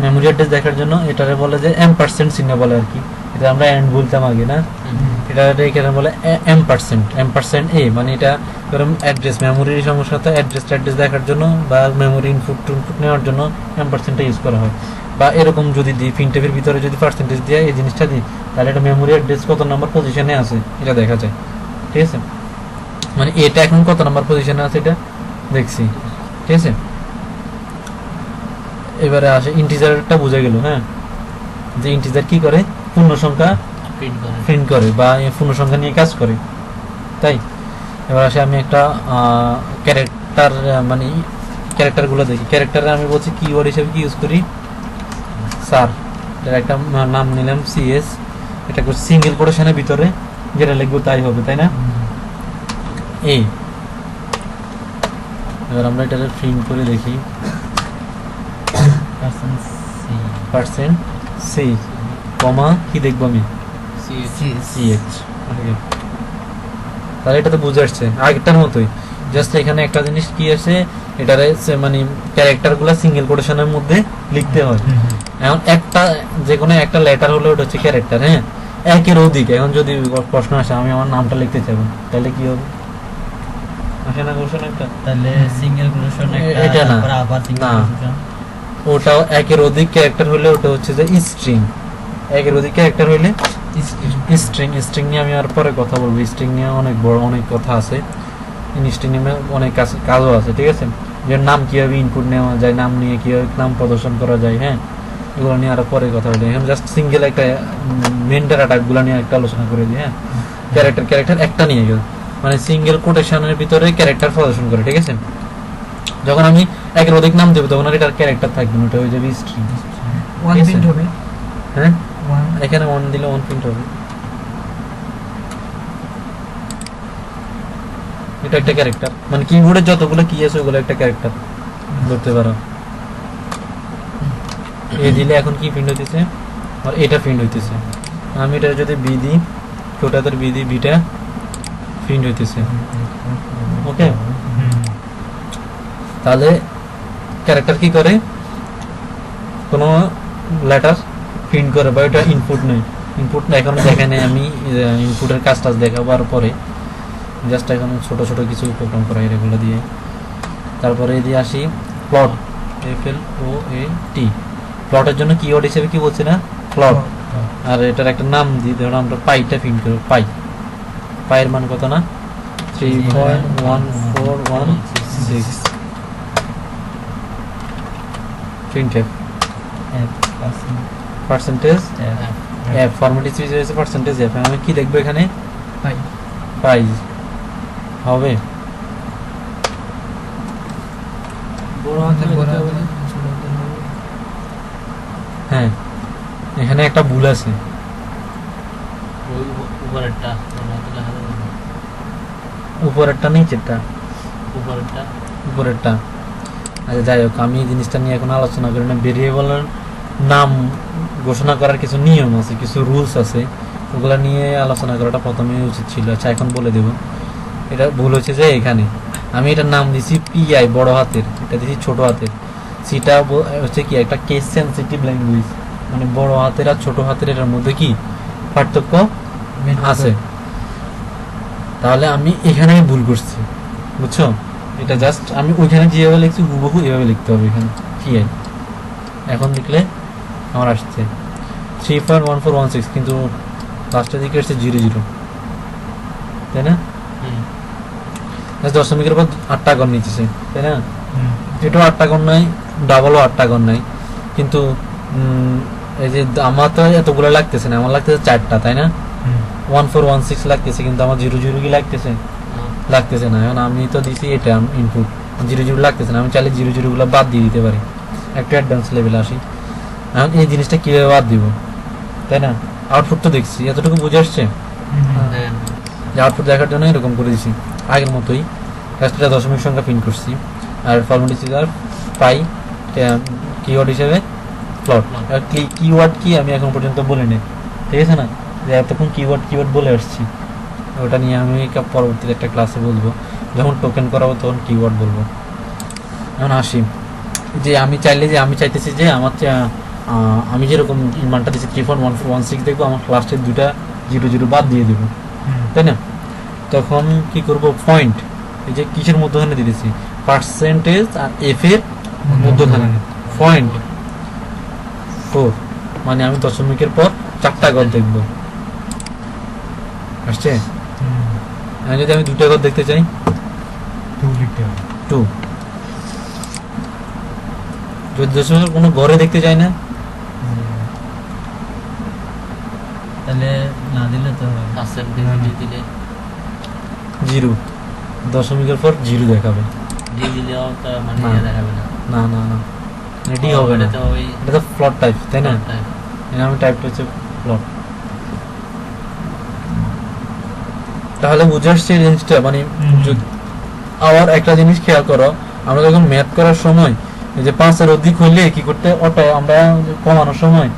মেমোরি অ্যাড্রেস দেখার জন্য এটারে বলে যে এম% চিহ্ন বলে আর কি, এটা আমরা এন্ড বলতাম আগে না, এটা এখানে বলে এম% এ, মানে এটা এরকম অ্যাড্রেস, মেমোরির সমস্যা তো অ্যাড্রেস দেখার জন্য বা মেমোরি ইনপুট নেওয়ার জন্য এম%টা ইউজ করা হয়। বা এরকম যদি দিই প্রিন্টএফের ভিতরে যদি পার্সেন্টেজ দিয়ে এই জিনিসটা দিই, তাহলে এটা মেমোরি অ্যাড্রেস কত নাম্বার পজিশনে আছে এটা দেখা যায়, ঠিক আছে? মানে এটা এখন কত নাম্বার পজিশনে আছে এটা দেখছি, ঠিক আছে? এবারে আসে ইন্টিজারটা বুঝে গেল, হ্যাঁ, যে ইন্টিজার কি করে, পূর্ণ সংখ্যা প্রিন্ট করে প্রিন্ট করে বা পূর্ণ সংখ্যা নিয়ে কাজ করে, তাই। এবার আসে আমি একটা ক্যারেক্টার, মানে ক্যারেক্টারগুলো দেখি। ক্যারেক্টারে আমি বলছি কিওয়ার্ড হিসেবে কি ইউজ করি, স্যার, এর একটা নাম নিলাম সিএস, এটা সিঙ্গেল কোটেশনের ভিতরে যেটা লিখবো তাই হবে, তাই না, এই। এবার আমরা এটা প্রিন্ট করে দেখি, পার্সেন্ট সি কমা কি দেখবো আমি, সিএইচ, তাহলে এটা তো বুঝে আসছে আগেরটার মতোই, জাস্ট এখানে একটা জিনিস কি আছে, এটারে মানে ক্যারেক্টারগুলো সিঙ্গেল কোটেশনের মধ্যে লিখতে হয়। এখন একটা যে কোনো একটা লেটার হলে ওটা হচ্ছে ক্যারেক্টার, হ্যাঁ, একের অধিক। এখন যদি প্রশ্ন আসে আমি আমার নামটা লিখতে চাইবো, তাহলে কি হবে, আসে না কোশ্চেন একটা, তাহলে সিঙ্গেল কোটেশন এটা একটা, না। তারপর আবার সিঙ্গেল না। কোটেশন। ওটাও একের অধিক ক্যারেক্টার হলে ওটা হচ্ছে যে স্ট্রিং, একের অধিক ক্যারেক্টার হইলে স্ট্রিং। স্ট্রিং নিয়ে আমি আর পরে কথা বলবো, স্ট্রিং নিয়ে অনেক বড় অনেক কথা আছে, স্ট্রিং নিয়ে অনেক কাজও আছে, ঠিক আছে, যে নাম কিভাবে ইনপুট নেওয়া যায়, নাম নিয়ে কিভাবে নাম প্রদর্শন করা যায়, হ্যাঁ, এগুলো নিয়ে আরো পরে কথা বলি। এখন জাস্ট সিঙ্গেল একটা মেন ডাটাগুলো নিয়ে একটা আলোচনা করে দিই, হ্যাঁ। ক্যারেক্টার একটা নিয়ে গেল, মানে সিঙ্গেল কোটেশনের ভিতরে ক্যারেক্টার প্রদর্শন করে, ঠিক আছে। যখন আমি একের অধিক নাম দেবো তখন আর এটার ক্যারেক্টার থাকবে না, ওটা হয়ে যাবে স্ট্রিং, ওয়ান প্রিন্ট হবে, হ্যাঁ। ওয়ান এখানে 1 দিলে 1 প্রিন্ট হবে, এটা একটা ক্যারেক্টার, মানে কিবোর্ডে যতগুলো কি আছে ওগুলো একটা ক্যারেক্টার ধরতে পারো। এ দিলে এখন কি প্রিন্ট হইতেছে, আর এটা প্রিন্ট হইতেছে। আমি এটা যদি বি দিই, ছোটাদের বি দিই, বিটা প্রিন্ট হইতেছে, ওকে। তাহলে ক্যারেক্টার কি করে, কোনো লেটার প্রিন্ট করে, বা এটা ইনপুট নেই, ইনপুট এখন দেখে নেই আমি, ইনপুটের কাজটা দেখাবার পরে জাস্ট এখন ছোট ছোট কিছু প্রোগ্রাম করা এগুলো দিয়ে। তারপরে দিয়ে আসি প্লট, FLOAT, প্লটের জন্য কিওয়ার্ড হিসেবে কি বলছি না, প্লট। আর এটার একটা নাম দিই, ধরুন আমরা পাইটা প্রিন্ট করব, পাইয়ের মান কত না, 3.1416, print percentage F, format switch হয়েছে পার্সেন্টেজ এফ। আমি কি দেখবো এখানে, পাই পাই হবে, বড় হাতে ছোট হাতে হবে। হ্যাঁ। এখানে একটা ভুল আছে, উপরেরটা উপরেরটা নিচেরটা, উপরেরটা উপরেরটা। আচ্ছা যাই হোক, আমি এই জিনিসটা নিয়ে এখন আলোচনা করি না। ভেরিয়েবলের নাম ঘোষণা করার কিছু নিয়ম আছে, কিছু রুলস আছে, ওগুলা নিয়ে আলোচনা করাটা প্রথমে উচিত ছিল। আচ্ছা এখন বলে দেব, এটা ভুল হচ্ছে যে এখানে আমি এটার নাম দিছি PI বড় হাতের, এটা দিছি ছোট হাতের। সিটা হচ্ছে কি একটা কেস সেনসিটিভ ল্যাঙ্গুয়েজ, মানে বড় হাতের আর ছোট হাতের এটার মধ্যে কি পার্থক্য আছে। তাহলে আমি এখানে ভুল করছি, বুঝছো, এটা জাস্ট আমি ওইখানে যেভাবে লিখছি হুবহু এভাবে লিখতে হবে এখানে PI। এখন লিখলে আমার আসছে 3.1416, কিন্তু লাস্টের দিকে আসছে 00, তাই না, দশমিকের পর 8টা গণ নিচ্ছে, তাই না, এটাও 8টা গণ নাই, ডাবলও 8টা গণ নাই, কিন্তু এই যে আমার তো এতগুলো লাগতেছে না, আমার লাগতেছে 4টা, তাই না, 1416 লাগতেছে, কিন্তু আমার 00 কি লাগতেছে না। এখন আমি তো দিছি এটা ইনপুট, 00 লাগতেছে না, আমি চাইলে 00 গুলো বাদ দিয়ে দিতে পারি, একটু অ্যাডভান্স লেভেলে আসি। এখন এই জিনিসটা কিভাবে বাদ দিব, তাই না, আউটপুট তো দেখছি, এতটুকু বুঝে আসছে, যে আউটপুট দেখার জন্য এরকম করে দিছি আগের মতোই, একটা দশমিক সংখ্যা প্রিন্ট করছি। আর ফর্মুলা পাই কিওয়ার্ড হিসেবে প্লট। কিওয়ার্ড কি আমি এখন পর্যন্ত বলি নাই, ঠিক আছে না, যে এতক্ষণ কিওয়ার্ড বলে আসছি, ওটা নিয়ে আমি পরবর্তীতে একটা ক্লাসে বলবো, যখন টোকেন করাবো তখন কিওয়ার্ড বলবো। এখন আসি, যে আমি চাইতেছি যে আমার আমি যেরকম মানটা দিচ্ছি 3.1416 দেখবো, আমার লাস্টের 2টা 00 বাদ দিয়ে দেবো, তাই না। তখন কি করব, পয়েন্ট, এই যে কিসের মধ্যখানে দিতেছি, পার্সেন্টেজ আর এফ এর মধ্যখানে পয়েন্ট 4, মানে আমি দশমিকের পর 4টা ঘর দেখব, আসছে। যদি আমি 2টা ঘর দেখতে চাই, 2 দশমিক কোনো ঘরে দেখতে চাই না, তাহলে না দিলে তো হয়। পার্সেন্টেজ ডি দিলে জিরো, দশমিকের পর জিরো দেখাবে। ডি দিলেও তো মানে না। ইয়ে দেখাবে না। না না না, এটি হবে না, এটা তো ওই এটা তো ফ্লট টাইপ, তাই না? type। এর আমি টাইপটা হচ্ছে ফ্লট। তাহলে বুঝে আসছে জিনিসটা, মানে আবার একটা জিনিস খেয়াল করো, আমরা যখন ম্যাথ করার সময় এই যে 5 এর অধিক হইলে কি করতে, অটো আমরা কমানোর সময়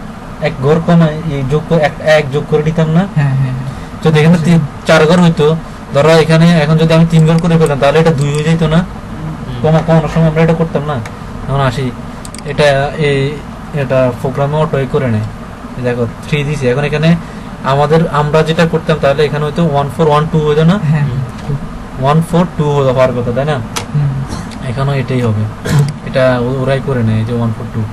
এক ঘর কমায় এই যোগ করে এক যোগ করে দিতাম না? হ্যাঁ হ্যাঁ যদি এখানে 4 ঘর হইতো, ধরো এখানে এখন যদি আমি 3 ঘর করে ফেলতাম তাহলে এটা 2 হয়ে যেত না? কমানোর সময় আমরা এটা করতাম না? এখন আসি, এটা এটা প্রোগ্রামে অটো করে নেয়। এই দেখো 3 দিছি, এখন এখানে আমরা যেটা করতাম তাহলে এখানে হয়তো 1412 হতো না? হ্যাঁ 142 হওয়ার কথা, তাই না? হুম। এখানেও এটাই হবে, এটা ওরাই করে নেয় যে 142।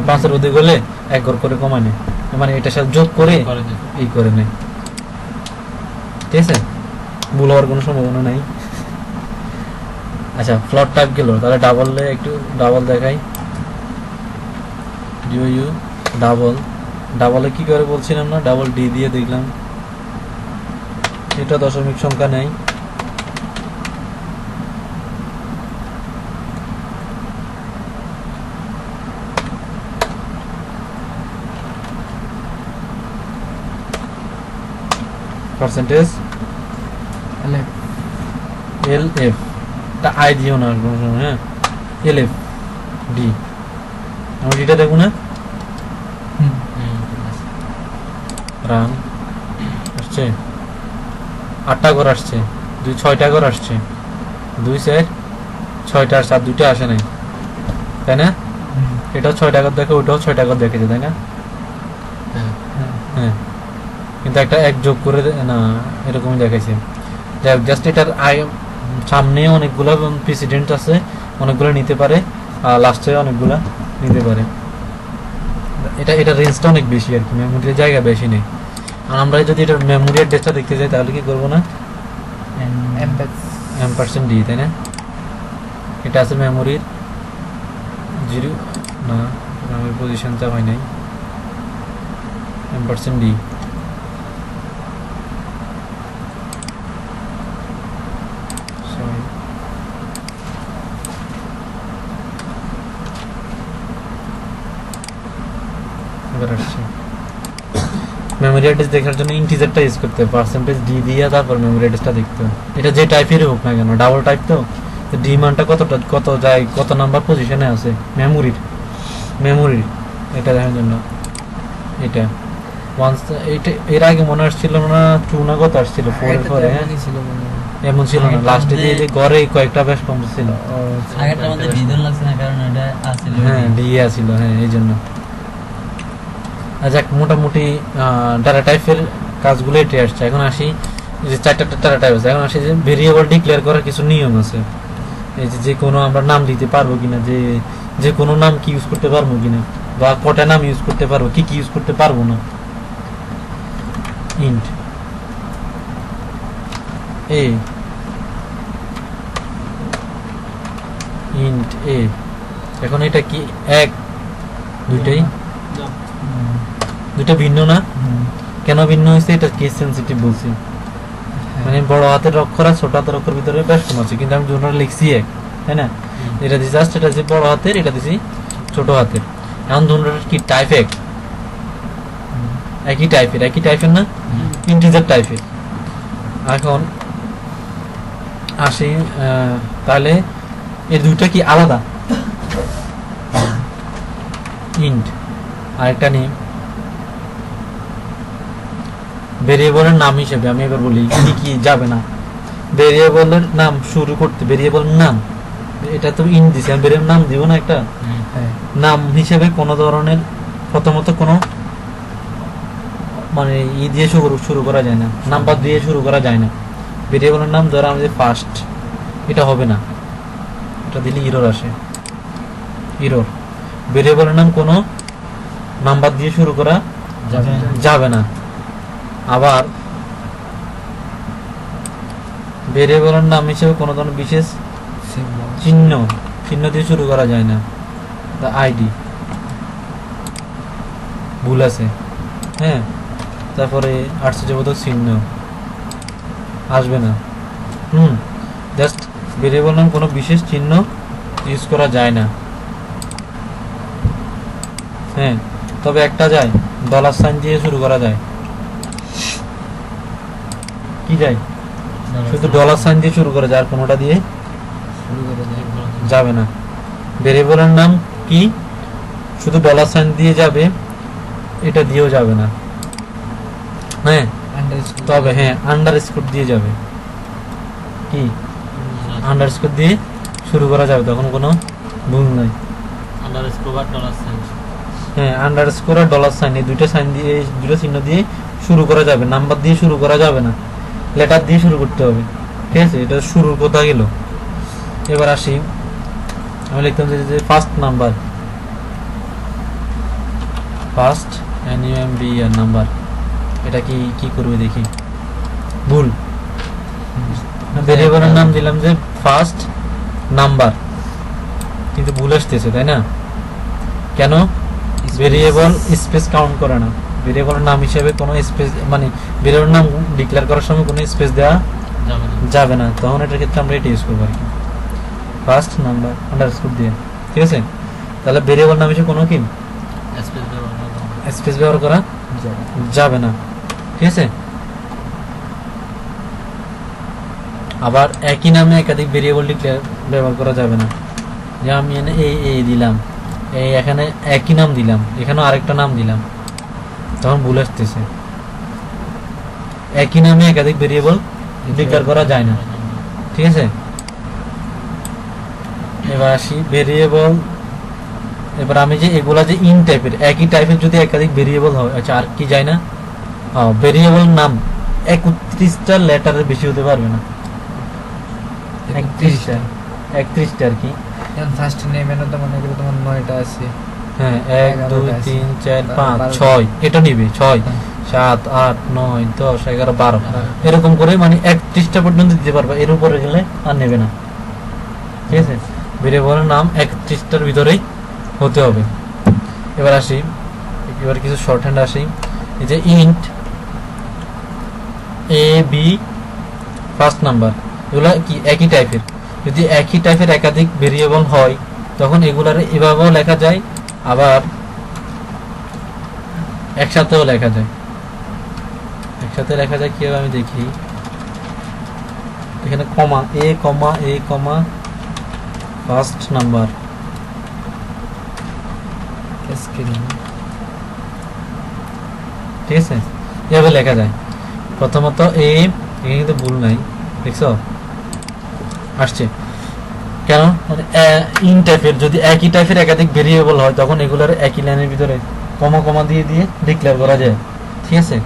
5 এর অধিক হলে এক ঘর করে কমায় নেয়, মানে এটার সাথে যোগ করে করে দিত। এই করে নেয়। ঠিক আছে, ভুল হওয়ার কোনো সম্ভাবনা নাই। আচ্ছা, ফ্লট টাইপ গেল, তাহলে ডাবলে একটু ডাবল দেখাই। ইউ ডাবল, ডাবলে কি করে বলছিলাম না, ডাবল ডি দিয়ে দেখলাম, এটা দশমিক সংখ্যা নেই। পার্সেন্টেজ তাহলে এল এফ, তা আই দিও না কোনো সময়, হ্যাঁ, এল এফ ডি, আমি ডিটা দেখবো না? হুম। ঠিক আছে। রান আসছে, 8টা ঘর আসছে, 6টা ঘর আসছে, 2 4 6টা আসছে, আর 2টা আসে নাই, তাই না? হুম। এটাও 6টা ঘর দেখে, ওটাও 6টা ঘর দেখেছে, তাই না? হ্যাঁ। হ্যাঁ, কিন্তু একটা এক যোগ করে না, এরকমই দেখাইছে। যাই হোক, জাস্ট এটার সামনে অনেকগুলো প্রেসিডেন্ট আছে, অনেকগুলো নিতে পারে, আর লাস্টে অনেকগুলো নিতে পারে। এটা রেঞ্জটা অনেক বেশি আর কি, মেমোরির জায়গা বেশি নেই। আর আমরা যদি এটা মেমোরি অ্যাড্রেসটা দেখতে যাই তাহলে কি করবো না, M% D, তাই না? এটা আছে মেমোরির 0 না, মেমোরি পজিশনটা হয় নাই, M% D। Sorry. এবার আসছে মেমোরি অ্যাড্রেস দেখার জন্য ইন্টিজারটা ইউজ করতে হবে, পার্সেন্টেজ ডি দিয়ে তারপর মেমোরি অ্যাড্রেসটা দেখতে হবে। এটা যে টাইপেরই হোক না কেন, ডাবল টাইপ তো ডি মানটা কত যায়, কত নাম্বার পজিশনে আছে মেমোরির এটা দেখার জন্য। এটা ওয়ান্স, এটা এর আগে মনে আসছিল না 2 না কত আসছিল, 4 এর পরে, হ্যাঁ ছিল মনে হয়। এমন ছিল না, লাস্টে দিয়ে যে গড়ে কয়েকটা বেশ কম ছিল। আগেরটার মধ্যে ভিডিও লাগছে না, কারণ এটা আসলে হ্যাঁ ডি আছিল, হ্যাঁ এই জন্য। যাক, মোটামুটি ডাটা টাইপের কাজগুলো এটে আসছে। এখন আসি যে 4টা ডাটা টাইপ আছে, এখন আসি যে ভেরিয়েবল ডিক্লেয়ার করার কিছু নিয়ম আছে। এই যে কোনো আমরা নাম দিতে পারবো কিনা, যে কোনো নাম কি ইউজ করতে পারবো কিনা, বা কটা নাম ইউজ করতে পারবো, কি ইউজ করতে পারবো না। ইন্ট এ, ইন্ট এ, এখন এটা কি এক, দুইটা ভিন্ন না? কেন ভিন্ন হয়েছে, এটা কেস সেনসিটিভ বলছি, মানে বড় হাতের অক্ষর আর ছোট হাতের অক্ষর ভিতরে বেশ কম আছে, কিন্তু আমি দুটো লিখছি এক, তাই না? এটা দিছি জাস্ট, এটা দিছি বড় হাতের, এটা দিছি ছোট হাতের। এখন দুটো কি টাইপ একই টাইপের না, ইন্টিজার টাইপের। এখন আসি, তাহলে এই দুইটা কি আলাদা? ইন্ট আরেকটা নেই ভেরিয়েবলের নাম হিসেবে, আমি এবার বলি কি যাবে না, ভেরিয়েবলের নাম শুরু করতে, ভেরিয়েবলের নাম, এটা তো ইন্ট দিছে, আমি ভেরিয়েবল নাম দিব না একটা, নাম হিসেবে কোনো ধরনের প্রথমত কোনো মানে দিয়ে শুরু করা যায় না, নাম্বার দিয়ে শুরু করা যায় না। ভেরিয়েবলের নাম ধরো আমাদের ফার্স্ট, এটা হবে না, এটা দিলে ইরর আসে, ইরর। ভেরিয়েবলের নাম কোনো নাম্বার দিয়ে শুরু করা যাবে না। আবার ভেরিয়েবলের নাম হিসেবে কোনো ধরনের বিশেষ চিহ্ন দিয়ে শুরু করা যায় না, দ্য আইডি, ভুল আছে, হ্যাঁ। তারপরে আশ্চর্যবোধক চিহ্ন আসবে না। জাস্ট ভেরিয়েবল নাম কোনো বিশেষ চিহ্ন ইউজ করা যায় না, হ্যাঁ। তবে একটা যায়, ডলার সাইন দিয়ে শুরু করা যায়। কি যায়? শুধু ডলার সাইন দিয়ে শুরু করা যায়, আর কোনোটা দিয়ে শুরু করে দেয়। যাবে না। ভেরিয়েবলের নাম কি? শুধু ডলার সাইন দিয়ে যাবে, এটা দিয়েও যাবে না, হ্যাঁ। আন্ডারস্কোর তবে হ্যাঁ আন্ডারস্কোর দিয়ে যাবে। কি আন্ডারস্কোর দিয়ে শুরু করা যাবে, তখন কোনো ভুল নাই। আন্ডারস্কোর বা ডলার সাইন। হ্যাঁ আন্ডারস্কোর আর ডলার সাইন, এই দুইটা সাইন দিয়ে, এই দুটো চিহ্ন দিয়ে শুরু করা যাবে, নাম্বার দিয়ে শুরু করা যাবে না, লেটার দিয়ে শুরু করতে হবে, ঠিক আছে। এটা শুরুর কথা গেল। এবার আসি, আমি লিখতাম যে first number, first NUMBER number, এটা কি কি করবে দেখি। ভুল, ভেরিয়েবলের নাম দিলাম যে ফার্স্ট নাম্বার, কিন্তু ভুল আসতেছে, তাই না? কেন? ভেরিয়েবল স্পেস কাউন্ট করে না। ভেরিয়েবলের নাম হিসেবে কোনো স্পেস, মানে ভেরিয়েবলের নাম ডিক্লেয়ার করার সময় কোনো স্পেস দেওয়া যাবে না। যাবে না, তখন এটার ক্ষেত্রে আমরা এটা ইউজ করবো আর কি, ফার্স্ট নাম্বার আন্ডারস্কোর দিয়ে, ঠিক আছে। তাহলে ভেরিয়েবল নাম হিসেবে কোনো কি স্পেস ব্যবহার করা যাবে না। স্পেস ব্যবহার করা যাবে না, ঠিক আছে। আবার একই নামে একাধিক ভেরিয়েবল ডিক্লেয়ার ব্যবহার করা যাবে না। যে আমি এনে এই দিলাম, এই এখানে একই নাম দিলাম, এখানেও আরেকটা নাম দিলাম, তখন ভুল আসতেছে। একই নামে একাধিক ভেরিয়েবল ডিক্লেয়ার করা যায় না, ঠিক আছে। এবার আসি ভেরিয়েবল, এবার আমি যে এগুলা যে ইন টাইপের, একই টাইপের যদি একাধিক ভেরিয়েবল হয়, আচ্ছা আর কি যায় না? ভেরিয়েবল নাম 31টা লেটারের বেশি হতে পারবে না। 31টা আর কি, ফার্স্ট নেমের তো মনে করি তোমার 9টা আছে। হ্যাঁ 1 2 11টা আছে। 3 4 5 12 6 এটা নিবে, 6 7 8 9 10 11 12 এরকম করে, মানে 31টা পর্যন্ত দিতে পারবে, এর উপরে গেলে আর নেবে না, ঠিক আছে। ভেরিয়েবলের নাম 31টার ভিতরেই হতে হবে। এবার আসি, এবার কিছু শর্ট হ্যান্ড আসি। এই যে ইন্ট AB ফার্স্ট নাম্বার, এগুলো কি একই টাইপের। যদি একই টাইপের একাধিক ভেরিয়েবল হয়, তখন এগুলার এভাবেও লেখা যায়, আবার একসাথেও লেখা যায়। একসাথে লেখা যায় কিভাবে আমি দেখি। এখানে কমা A, ফার্স্ট নাম্বার, ঠিক আছে, এভাবে লেখা যায়। প্রথমত এখানে কিন্তু ভুল নাই, দেখছো আসছে কেন? ইন টাইপের যদি একই টাইপের একাধিক ভেরিয়েবল হয়, তখন এগুলোর একই লাইনের ভিতরে কমা দিয়ে ডিক্লেয়ার করা যায়, ঠিক আছে।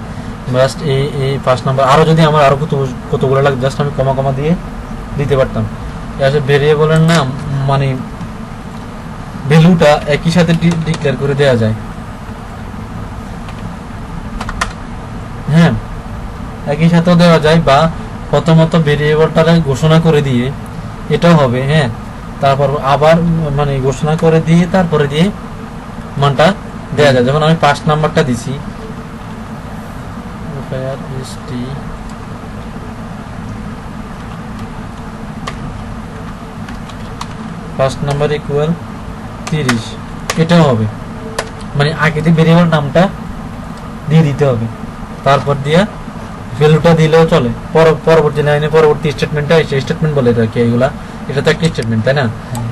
জাস্ট এই ফার্স্ট নাম্বার, আরো যদি আমার আরো কতগুলো লাগে, জাস্ট আমি কমা দিয়ে দিতে পারতাম। ভেরিয়েবলের নাম মানে ভ্যালুটা একই সাথে ডিক্লেয়ার করে দেওয়া যায়, হ্যাঁ একই সাথেও দেওয়া যায়, বা প্রথমত ভেরিয়েবলটা ঘোষণা করে দিয়ে এটাও হবে, হ্যাঁ। তারপর আবার মানে ঘোষণা করে দিয়ে তারপরে দিয়ে মানটা দেওয়া যায়। যখন আমি ফার্স্ট নাম্বারটা দিছি, ফার্স্ট নাম্বার ইকুয়াল 30, এটাও হবে, মানে আগে দিয়ে ভেরিয়েবল নামটা দিয়ে দিতে হবে, তারপর দিয়া ভ্যালুটা দিলেও চলে। পরবর্তী লাইনে পরবর্তী স্টেটমেন্টটা এসে, স্টেটমেন্ট বলে থাকে এগুলা, এটা তো একটা স্টেটমেন্ট, তাই না?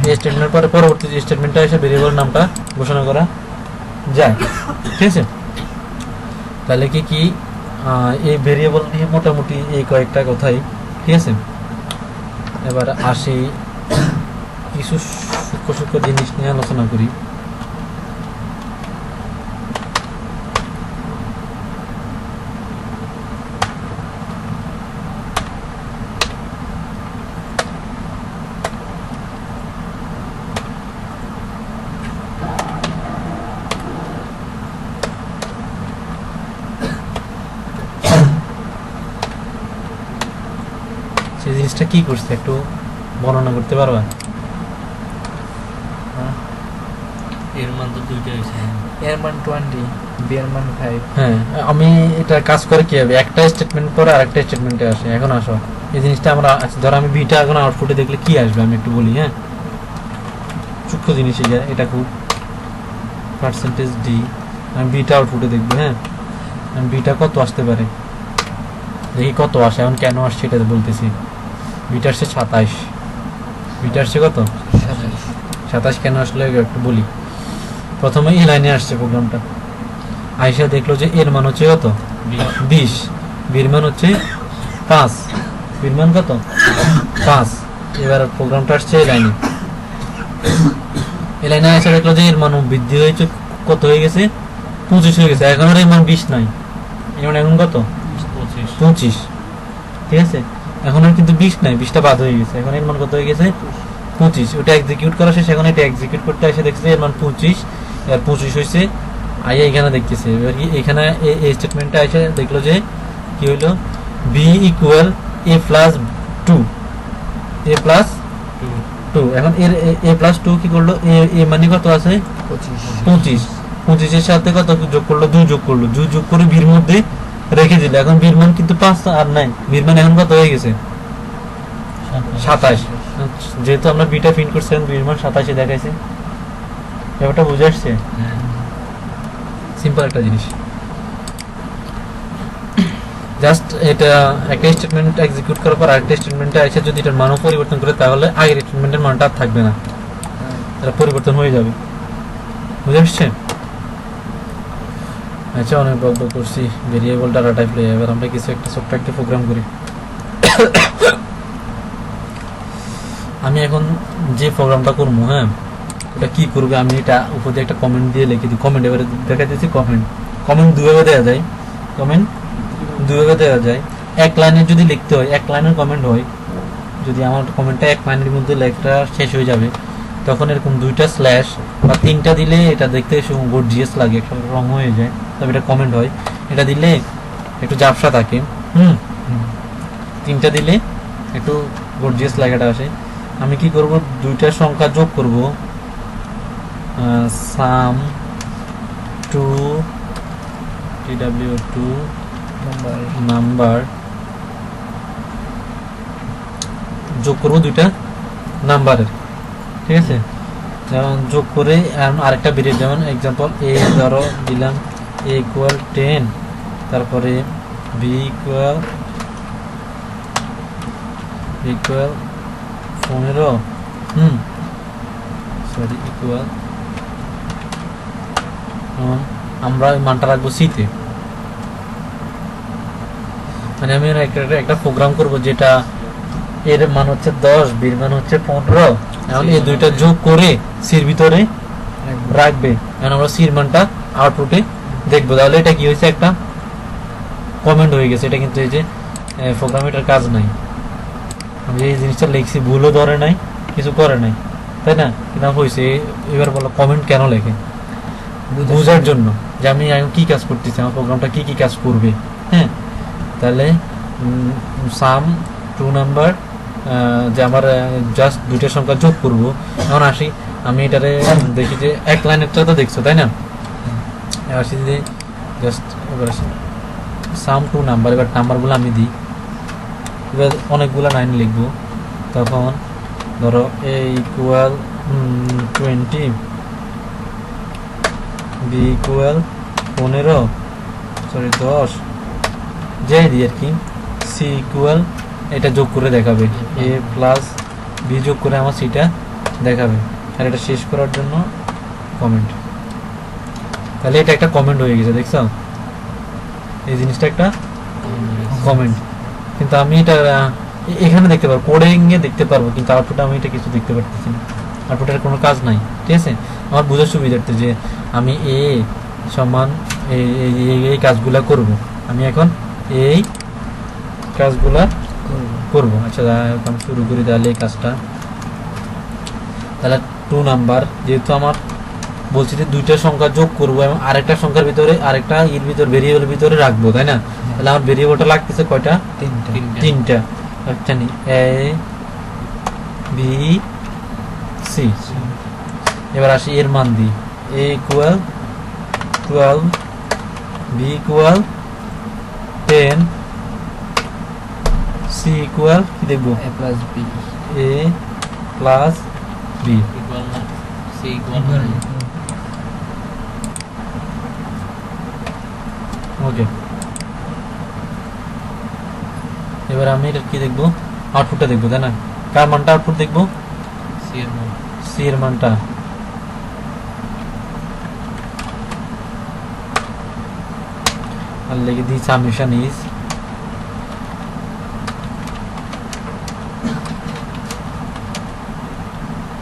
এই স্টেটমেন্টের পরে পরবর্তী স্টেটমেন্টটা এসে ভেরিয়েবল নামটা ঘোষণা করা যায়, ঠিক আছে। তাহলে কি এই ভেরিয়েবল নিয়ে মোটামুটি এই কয়েকটা কথাই, ঠিক আছে। এবার আসি কিছু সূক্ষ্ম জিনিস নিয়ে আলোচনা করি। সেই জিনিসটা কি করছে একটু বর্ণনা করতে পারবা? এর মান তো দুইটা হয়েছে। এর মান 20, বি এর মান 5। হ্যাঁ, আমি এটা কাজ করে কি হবে, একটা স্টেটমেন্ট পরে আরেকটা স্টেটমেন্টে আসে। এখন আসো এই জিনিসটা আমরা ধর আমি বিটা এখন আউটপুটে দেখলে কি আসবে আমি একটু বলি। হ্যাঁ, সূক্ষ্ম জিনিস এটা খুব পার্সেন্টেজ ডি। আমি বিটা আউটপুটে দেখবো। হ্যাঁ, আমি বিটা কত আসতে পারে দেখি কত আসে। এখন কেন আসছে এটা বলতেছি। বিটা আসছে 27। বিটা আসছে কত? 27 কেন আসলে একটু বলি। প্রথমে এই লাইনে আসছে প্রোগ্রামটা, আইসা দেখলো যে এর মান হচ্ছে কত? 20। বির মান হচ্ছে 5। বির মান কত? 5। এবার প্রোগ্রামটা আসছে এই লাইনে। এই লাইনে এসে দেখলো যে এর মান বৃদ্ধি হয়েছে, কত হয়ে গেছে? 25 হয়ে গেছে। এখন আর এর মান 20 নাই, এখন কত? 25। ঠিক আছে, এখন আর কিন্তু 20 নাই, 20টা বাদ হয়ে গেছে। এখন এর মান কত হয়ে গেছে? 25। ওটা এক্সিকিউট করা শেষ। এখন এটা এক্সিকিউট করতে এসে দেখছে এর মান 25। আর 25 হয়েছে, আইয়া এখানে দেখতেছে। এবার কি এখানে এই স্টেটমেন্টটা এসে দেখলো যে কি হইলো, বি ইকুয়াল এ প্লাস 2। এ প্লাস 2। এখন এর এ প্লাস 2 কি করলো, এ মানে কত আছে? 25। 25 এর সাথে কত যোগ করলো? 2 যোগ করলো। 2 যোগ করে বির মধ্যে রেখে দিল। এখন বির মান কিন্তু 5 আর নাই, বির মান এখন কত হয়ে গেছে? 27। যেহেতু আমরা বিটা প্রিন্ট করছিলাম, বির মান 27 এ দেখাইছে। ব্যাপারটা বুঝে আসছে? সিম্পল একটা জিনিস। জাস্ট এটা একটা স্টেটমেন্ট এক্সিকিউট করার পর আরেকটা স্টেটমেন্টে এসে যদি এটার মানও পরিবর্তন করে, তাহলে আগের স্টেটমেন্টের মানটা আর থাকবে না, এটা পরিবর্তন হয়ে যাবে। বুঝে আসছে? আচ্ছা, অনেক বক করছি। ভেরিয়েবল ডাটা টাইপ লয়ে এবার আমরা কিছু একটা ছোট্ট একটা প্রোগ্রাম করি। আমি এখন যে প্রোগ্রামটা করবো, হ্যাঁ, এটা কি করবে আমি এটা উপর দিয়ে একটা কমেন্ট দিয়ে লিখে দিই। কমেন্ট এবারে দেখা দিচ্ছি। কমেন্ট দুভাবে দেওয়া যায়। কমেন্ট দুভাবে দেওয়া যায়। এক লাইনের যদি লিখতে হয়, এক লাইনের কমেন্ট হয়, যদি আমার কমেন্টটা এক লাইনের মধ্যে লেখা শেষ হয়ে যাবে, তখন এরকম 2টা স্ল্যাশ বা 3টা দিলে এটা দেখতে গর্জিয়াস লাগে, একটা রং হয়ে যায়, তবে এটা কমেন্ট হয়। এটা দিলে একটু ঝাপসা থাকে। 3টা দিলে একটু গর্জিয়াস লাগাটা আসে। আমি কি করব, 2টা সংখ্যা যোগ করব। সাম 2 tw2 নাম্বার যোগ করব 2টা নাম্বারের। ঠিক আছে, যেমন যোগ করে আরেকটা বেরিয়ে, যেমন এক্সাম্পল এ ধরো দিলাম a ইকুয়াল 10, তারপরে b ইকুয়াল 15, সরি ইকুয়াল, আমরা ওই মানটা রাখবো সিতে। মানে আমি একটা প্রোগ্রাম করব যেটা এর মান হচ্ছে 10, বির মান হচ্ছে 15। এখন এই দুইটা যোগ করে সির ভিতরে রাখবে। এখন আমরা সির মানটা আউটপুটে দেখবো। তাহলে এটা কি হয়েছে, একটা কমেন্ট হয়ে গেছে। এটা কিন্তু এই যে প্রোগ্রামে এটার কাজ নাই। আমি এই জিনিসটা লিখছি, ভুলও ধরে নাই, কিছু করে নাই, তাই না? কিন্তু হয়েছে। এবার বলো কমেন্ট কেন লেখে? বোঝার জন্য যে আমি কি কাজ করতেছি, আমার প্রোগ্রামটা কি কি কাজ করবে। হ্যাঁ, তাহলে সাম 2 নাম্বার, যে আমার জাস্ট 2টা সংখ্যা যোগ করব। এখন আসি, আমি এটারে দেখি যে এক লাইনেরটা তো দেখছো, তাই না? আসি যে জাস্ট এবার আসি সাম 2 নাম্বার। এবার নাম্বারগুলো আমি দিই। এবার অনেকগুলো লাইন লিখবো। তখন ধরো a equal 20, b equal 15, sorry 10, যাই দিই আর কি। c ইকুয়াল, এটা যোগ করে দেখাবে, a প্লাস b যোগ করে আমার সিটা দেখাবে। আর এটা শেষ করার জন্য কমেন্ট। তাহলে এটা একটা কমেন্ট হয়ে গেছে, দেখছো? এই জিনিসটা একটা কমেন্ট। কিন্তু আমি এটা এখানে দেখতে পারবো, কোডিং এ দেখতে পারবো, কিন্তু আউটপুটে আমি এটা কিছু দেখতে পারতেছি না। আউটপুটের কোনো কাজ নাই। ঠিক আছে, আমার বোঝার সুবিধার্থে যে আমি এ সমান এই কাজগুলা করব। আমি এখন এই কাজগুলা করব। আচ্ছা, আমি শুরু করি তাহলে এই কাজটা। তাহলে 2 নাম্বার, যেহেতু আমার বলছি যে 2টা সংখ্যা যোগ করবো এবং আরেকটা সংখ্যার ভিতরে আরেকটা ভেরিয়েবলের ভিতরে রাখবো, তাই না? তাহলে আমার ভেরিয়েবলটা লাগতেছে কয়টা? 3টা। একটা নি a b c। এবার আসি এর মান দিই। a a equal 12, b equal 10, c equal কি দেখবো A plus B. a plus b। Equal না সি ইকুয়াল ওকে, এবার আমি এটা কি দেখবো, আউটপুটটা দেখবো, তাই না? কার মানটা আউটপুট দেখবো? সি এর মান সি এর মানটা। আর লিখে দিই সামেশন ইজ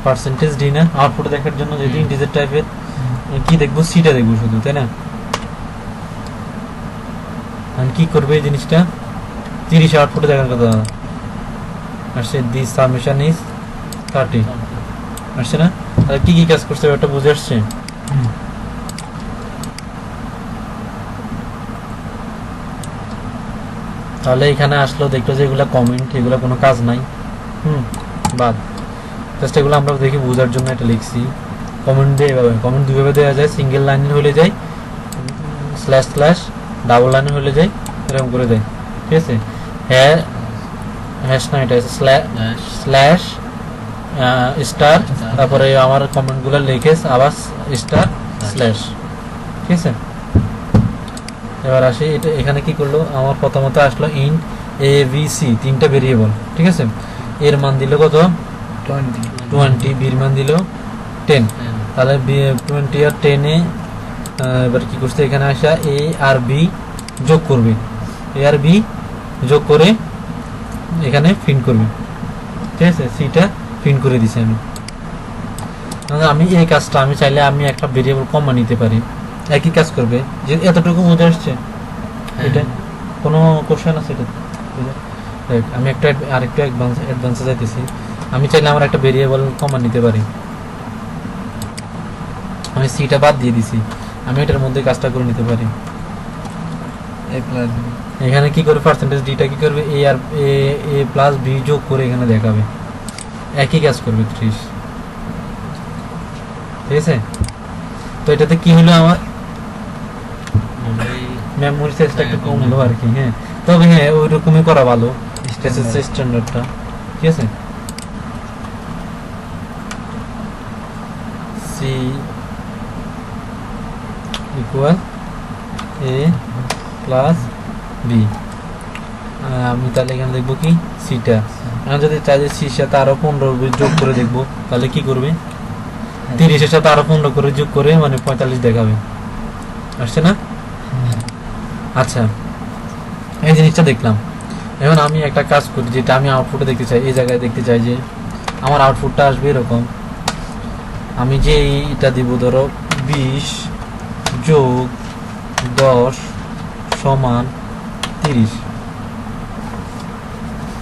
পার্সেন্টেজ ডি না, আউটপুট দেখার জন্য যদি ইন্টিজার টাইপের কি দেখবো, সিটা দেখবো শুধু, তাই না? আমি কি করবে এই জিনিসটা 30 আউটপুট দেখার কথা আসছে, দি সামেশন ইজ 30 আসছে না? তাহলে কি কি কাজ করছে ওটা বুঝে আসছে? তাহলে এখানে আসলো, দেখলো যে এগুলা কমেন্ট, এগুলা কোনো কাজ নাই, বাদ। জাস্ট এগুলো আমরা দেখি বোঝার জন্য এটা লিখছি। কমেন্ট দিয়ে এভাবে, কমেন্ট দুইভাবে দেওয়া যায়, সিঙ্গেল লাইনের হলে যায়, স্ল্যাশ স্ল্যাশ, ডাবল লাইনের হলে যায়, এরকম করে দেয়, ঠিক আছে? হ্যাঁ, হ্যাশ না, এটা স্ল্যাশ স্টার, তারপরে আমার কমেন্টগুলো লিখে আবার স্টার স্ল্যাশ, ঠিক আছে? এবার আসি, এটা এখানে কি করলো, আমার প্রথমত আসলো ইন্ট এ বি সি, তিনটা ভেরিয়েবল, ঠিক আছে? এর মান দিল কত? 20, বির মান দিল 10, তাহলে 20 আর 10 এ এবার কি করছে, এখানে আসা এ আর বি যোগ করবে, এ আর বি যোগ করে এখানে প্রিন্ট করবে, ঠিক আছে? সিটা প্রিন্ট করে দিছি আমি। আমি এই কাজটা আমি চাইলে আমি একটা ভেরিয়েবল কমা নিতে পারি, একই কাজ করবে, যে এতটুকু বোঝা আসছে। এটা কোনো কোশ্চেন আছে এটা? আমি একটা আরেকটু অ্যাডভান্সে যাইতেছি। আমি চাইলে আমার একটা ভেরিয়েবল কমা নিতে পারি, আমি সিটা বাদ দিয়ে দিছি, আমি এটার মধ্যে কাজটা করে নিতে পারি। A plus B. এখানে কি করবে, পার্সেন্টেজ ডিটা কি করবে, এ আর এ প্লাস বি যোগ করে এখানে দেখাবে, একই কাজ করবে 30, ঠিক আছে? তো এটাতে কি হলো, আমার মেমোরি সাইজটা একটু কম হলো আর কি। হ্যাঁ, তবে হ্যাঁ ওই রকমই করা ভালো, স্ট্যান্ডার্ডটা, ঠিক আছে? সি ইকুয়াল এ প্লাস বি, আমি তাহলে এখানে দেখবো কি সিটা। আমি যদি চাই যে সির সাথে আরো 15 যোগ করে দেখবো, তাহলে কি করবে, 30 এর সাথে আরো 15 করে যোগ করে মানে 45 দেখাবে, আসছে না? আচ্ছা, এই জিনিসটা দেখলাম। এখন আমি একটা কাজ করি, যেটা আমি আউটপুটে দেখতে চাই, এই জায়গায় দেখতে চাই যে আমার আউটপুটটা আসবে এরকম। আমি যে এটা দিব, ধরো 20 যোগ 10 সমান 30,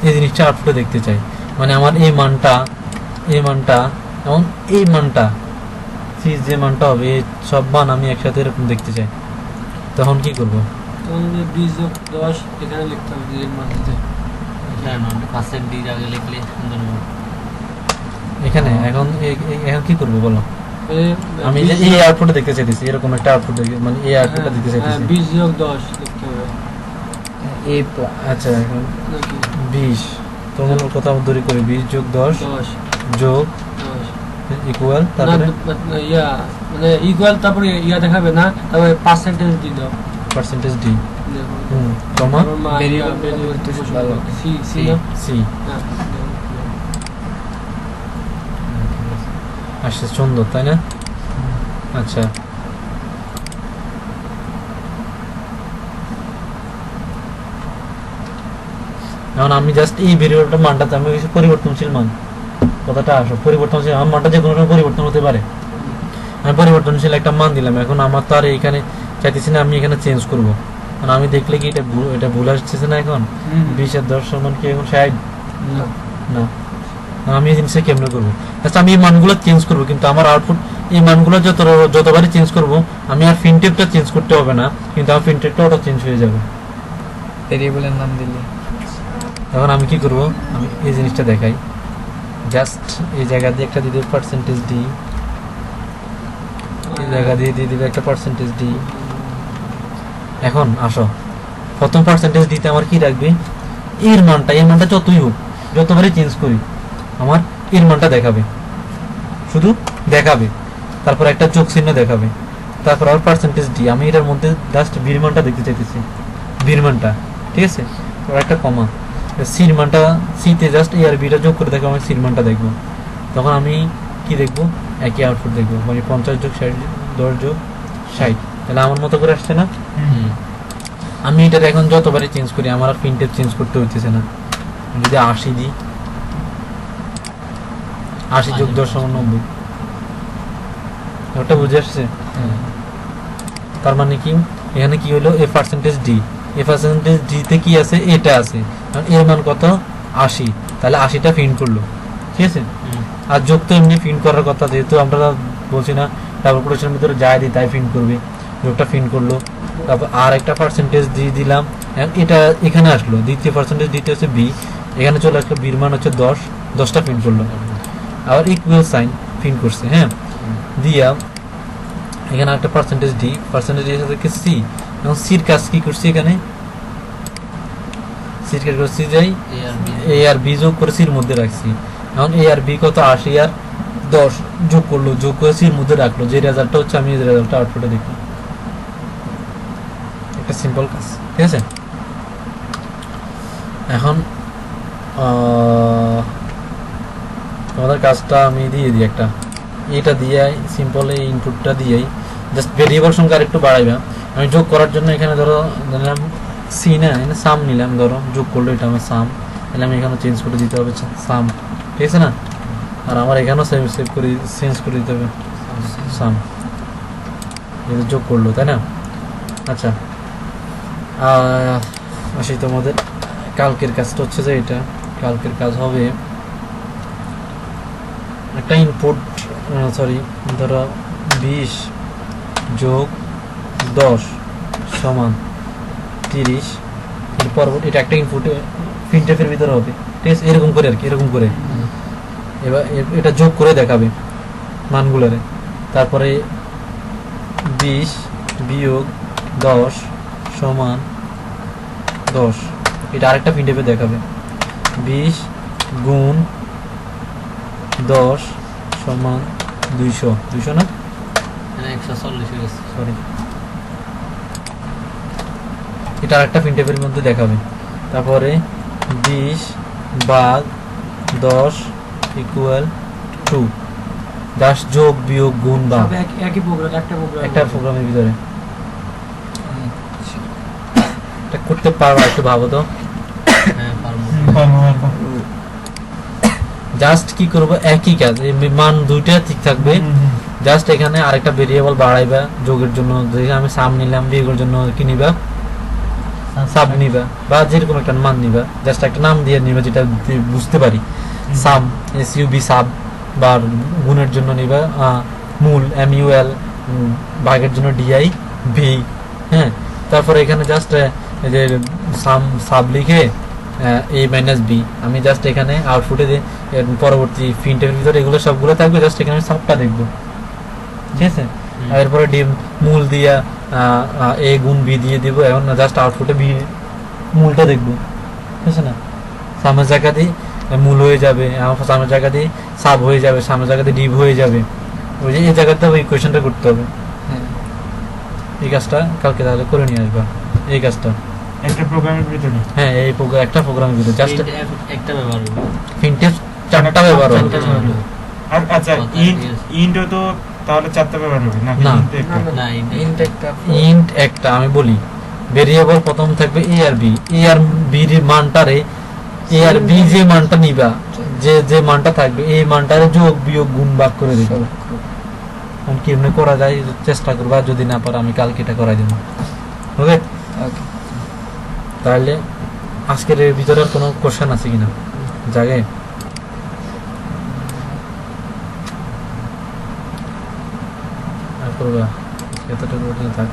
এই জিনিসটা আউটপুটে দেখতে চাই। মানে আমার এই মানটা এবং এই মানটা, যে মানটা হবে, এই সব মান আমি একসাথে এরকম দেখতে চাই। তখন কি করব, তখন 20 যোগ 10 এখানে লিখতে হবে, এর মধ্যে পার্সেন্ট ডি আগে লিখলে সুন্দর হবে। এখানে এখন এখন কি করব বলো? আমি যে এই আউটপুটটা দেখতে চাইতেছি, এরকম একটা আউটপুট দেখতে, মানে এই আউটপুটটা দেখতে চাইতেছি। 20 যোগ 10 লিখতে হবে A plus. আচ্ছা, এখন নাকি 20, তোমার কথা দূরে করে 20 যোগ 10 10 যোগ 10 ইকুয়াল, না তারপরে ইয়া মানে ইকুয়াল, তারপরে ইয়া দেখাবে না, তারপরে পার্সেন্টেজ দিয়ে দাও, পার্সেন্টেজ ডি, দেখো কমা Variable বলতে ভালো। সি সি না সি। হ্যাঁ, আসছে সুন্দর, তাই না? আচ্ছা, এখন আমি জাস্ট এই ভেরিয়েবলটার মানটাতে আমি কিছু পরিবর্তনশীল মান, কথাটা আসো, পরিবর্তনশীল আমার মানটা যে কোনো সময় পরিবর্তন হতে পারে। আমি পরিবর্তনশীল একটা মান দিলাম, এখন আমার তো আর এইখানে চাইতেছি না আমি এখানে চেঞ্জ করব, কারণ আমি দেখলে কি এটা ভুল আসতেছে না। এখন 20 আর 10 সমান কি এখন 60 না, আমি এই জিনিসটা কেমনে করবো? আচ্ছা, আমি এই মানগুলো চেঞ্জ করবো, কিন্তু আমার আউটপুট এই মানগুলো যতবারই চেঞ্জ করব, আমি আর প্রিন্টএফটা চেঞ্জ করতে হবে না, কিন্তু আমার প্রিন্টএফটা ওটা চেঞ্জ হয়ে যাবে। ভেরিয়েবলের নাম দিলে এখন আমি কি করব, আমি এই জিনিসটা দেখাই, জাস্ট এই জায়গা দিয়ে একটা দিতে পার্সেন্টেজ ডি, জায়গা দিয়ে দিয়ে দিবে একটা পার্সেন্টেজ ডি। এখন আসো, প্রথম পার্সেন্টেজ ডিতে আমার কি রাখবে, এর মানটা যতই হোক, যতবারই চেঞ্জ করি আমার এর মানটা দেখাবে, শুধু দেখাবে, তারপর একটা যোগ চিহ্ন দেখাবে, তারপর আবার পার্সেন্টেজ ডি। আমি এটার মধ্যে জাস্ট বির মানটা দেখতে চাইতেছি, বির মানটা, ঠিক আছে, তারপর একটা কমা, সির মানটা, সিতে জাস্ট এ আর বিটা যোগ করে দেখো, আমি সির মানটা দেখবো, তখন আমি কি দেখবো, একই আউটপুট দেখবো, মানে 50 যোগ 60, 10 যোগ 60, তাহলে আমার মতো করে আসছে না। আমি এটার এখন যতবারই চেঞ্জ করি আমার আর প্রিন্টের চেঞ্জ করতে হইতেছে না। যদি 80 দিই, 80 যোগ 10 সমান 90, ওটা বুঝে আসছে। তার মানে কি, এখানে কি হলো, এ পার্সেন্টেজ ডি, এ পার্সেন্টেজ ডিতে কি আছে, এটা আছে, আর এর মান কত, 80, তাহলে 80টা প্রিন্ট করলো, ঠিক আছে। আর যোগ তো এমনি প্রিন্ট করার কথা, যেহেতু আমরা বলছি না ডাবল কোটেশনের ভিতরে যাই দিই তাই প্রিন্ট করবে, যোগটা প্রিন্ট করলো, তারপর আর একটা পার্সেন্টেজ দিয়ে দিলাম, এটা এখানে আসলো, দ্বিতীয় পার্সেন্টেজ দিতে হচ্ছে বি, এখানে চলে আসলো, বির মান হচ্ছে 10, 10টা প্রিন্ট করলো, আবার ইকুয়াল সাইন প্রিন্ট করছে, হ্যাঁ, দিয়া এখানে একটা পার্সেন্টেজ ডি, পার্সেন্টেজ ডি সাথে সি, এবং সির কাজ কি করছি, এখানে সির কাজ করছি, যাই এ আর বি যোগ করে সির মধ্যে রাখছি, এখন এ আর বি কত, 80 আর 10 যোগ করলো, যোগ করে সির মধ্যে রাখলো, যে রেজাল্টটা হচ্ছে আমি এই রেজাল্টটা আউটপুটে দেখি, একটা সিম্পল কাজ, ঠিক আছে। এখন তোমাদের কাজটা আমি দিয়ে দিই একটা, এটা দিয়ে সিম্পল এই ইনপুটটা দিয়েই জাস্ট ভেরিয়েবল সংখ্যা আর একটু বাড়াইবা। আমি যোগ করার জন্য এখানে ধরো নিলাম সি, না এখানে সাম নিলাম, ধরো যোগ করলো এটা আমার সাম, তাহলে আমি এখানে চেঞ্জ করে দিতে হবে সাম, ঠিক আছে না, আর আমার এখানেও সেভ করে চেঞ্জ করে দিতে হবে সাম, এটা যোগ করলো, তাই না। আচ্ছা, আসি তোমাদের কালকের কাজটা হচ্ছে যে এটা, কালকের কাজ হবে একটা ইনপুট, সরি ধরো 20 যোগ 10 সমান 30, এর পরবর্তী এটা একটা ইনপুট প্রিন্টএফের ভিতরে হবে, ঠিক আছে, এরকম করে আর কি, এরকম করে এবার এটা যোগ করে দেখাবে মানগুলোরে, তারপরে 20 বিয়োগ 10 সমান 10, এটা আরেকটা প্রিন্টএফে দেখাবে, 20 গুণ 10 সমান 200 না, 140 হয়ে গেছে। সরি, এটা আরেকটা প্রিন্টএফের মধ্যে দেখাবে, তারপরে 20 ভাগ 10 ইকুয়াল 2, জাস্ট যোগ বিয়োগ গুণ ভাগ, সব একই প্রোগ্রাম, একটা প্রোগ্রামের ভিতরে এটা করতে পারবা, একটু ভাবো তো। হ্যাঁ পারবো। জাস্ট কি করবো, একই কাজ, এই মান দুইটা ঠিক থাকবে, জাস্ট এখানে আরেকটা ভেরিয়েবল বাড়াইবা যোগের জন্য, যেখানে আমি সাম নিলাম, বিয়োগের জন্য কি নিবা, সাব নিবা, বা যেরকম একটা মান নিবা, জাস্ট একটা নাম দিয়ে নিবা যেটা বুঝতে পারি, সাম এসইউবি সাব, বা গুণের জন্য নিবা মূল এমইউএল, ভাগের জন্য ডিআই ভি, হ্যাঁ, তারপরে এখানে জাস্ট এই যে সাম সাব লিখে এ মাইনাস বি, আমি জাস্ট এখানে আউটপুটে পরবর্তী প্রিন্টের ভিতরে এগুলো সবগুলো থাকবে, জাস্ট এখানে আমি সাবটা দেখবো, ঠিক আছে, আর এরপরে ডি মূল দিয়া এ গুণ বি দিয়ে দিব, এখন জাস্ট আউটপুটে বি মূলটা দেখবো, ঠিক আছে না, সামের জায়গা দিয়ে মূল হয়ে যাবে, সামের জায়গা দিয়ে সাব হয়ে যাবে, সামের জায়গা দিয়ে ডিভ হয়ে যাবে, ওই যে এই জায়গাতে ওই কোয়েশনটা করতে হবে, এই কাজটা কালকে তাহলে করে নিয়ে আসবা, এই কাজটা একটা প্রোগ্রামের ভিতরে, হ্যাঁ এই একটা প্রোগ্রামের ভিতরে জাস্ট একটা ব্যবহার হবে। প্রিন্টএফ 4টা ব্যবহার হবে, আর আচ্ছা ইন্টও তো তাহলে 4টা ব্যবহার হবে না, না। int একটা? না ইন্ট একটা, আমি বলি ভেরিয়েবল প্রথম থাকবে এ আর বি, এ আর বি এর মানটারে, এ আর বি যে মানটা নিবা, যে মানটা থাকবে এই মানটারে যোগ বিয়োগ গুণ ভাগ করে দিবা, কেমনে করা যায় চেষ্টা করবা, যদি না পারো আমি কালকে এটা করাই দেবো, ওকে। তাহলে আজকের এর ভিতরে কোনো কোশ্চেন আছে কিনা জাগে, আর করবা এতটুকু থাক।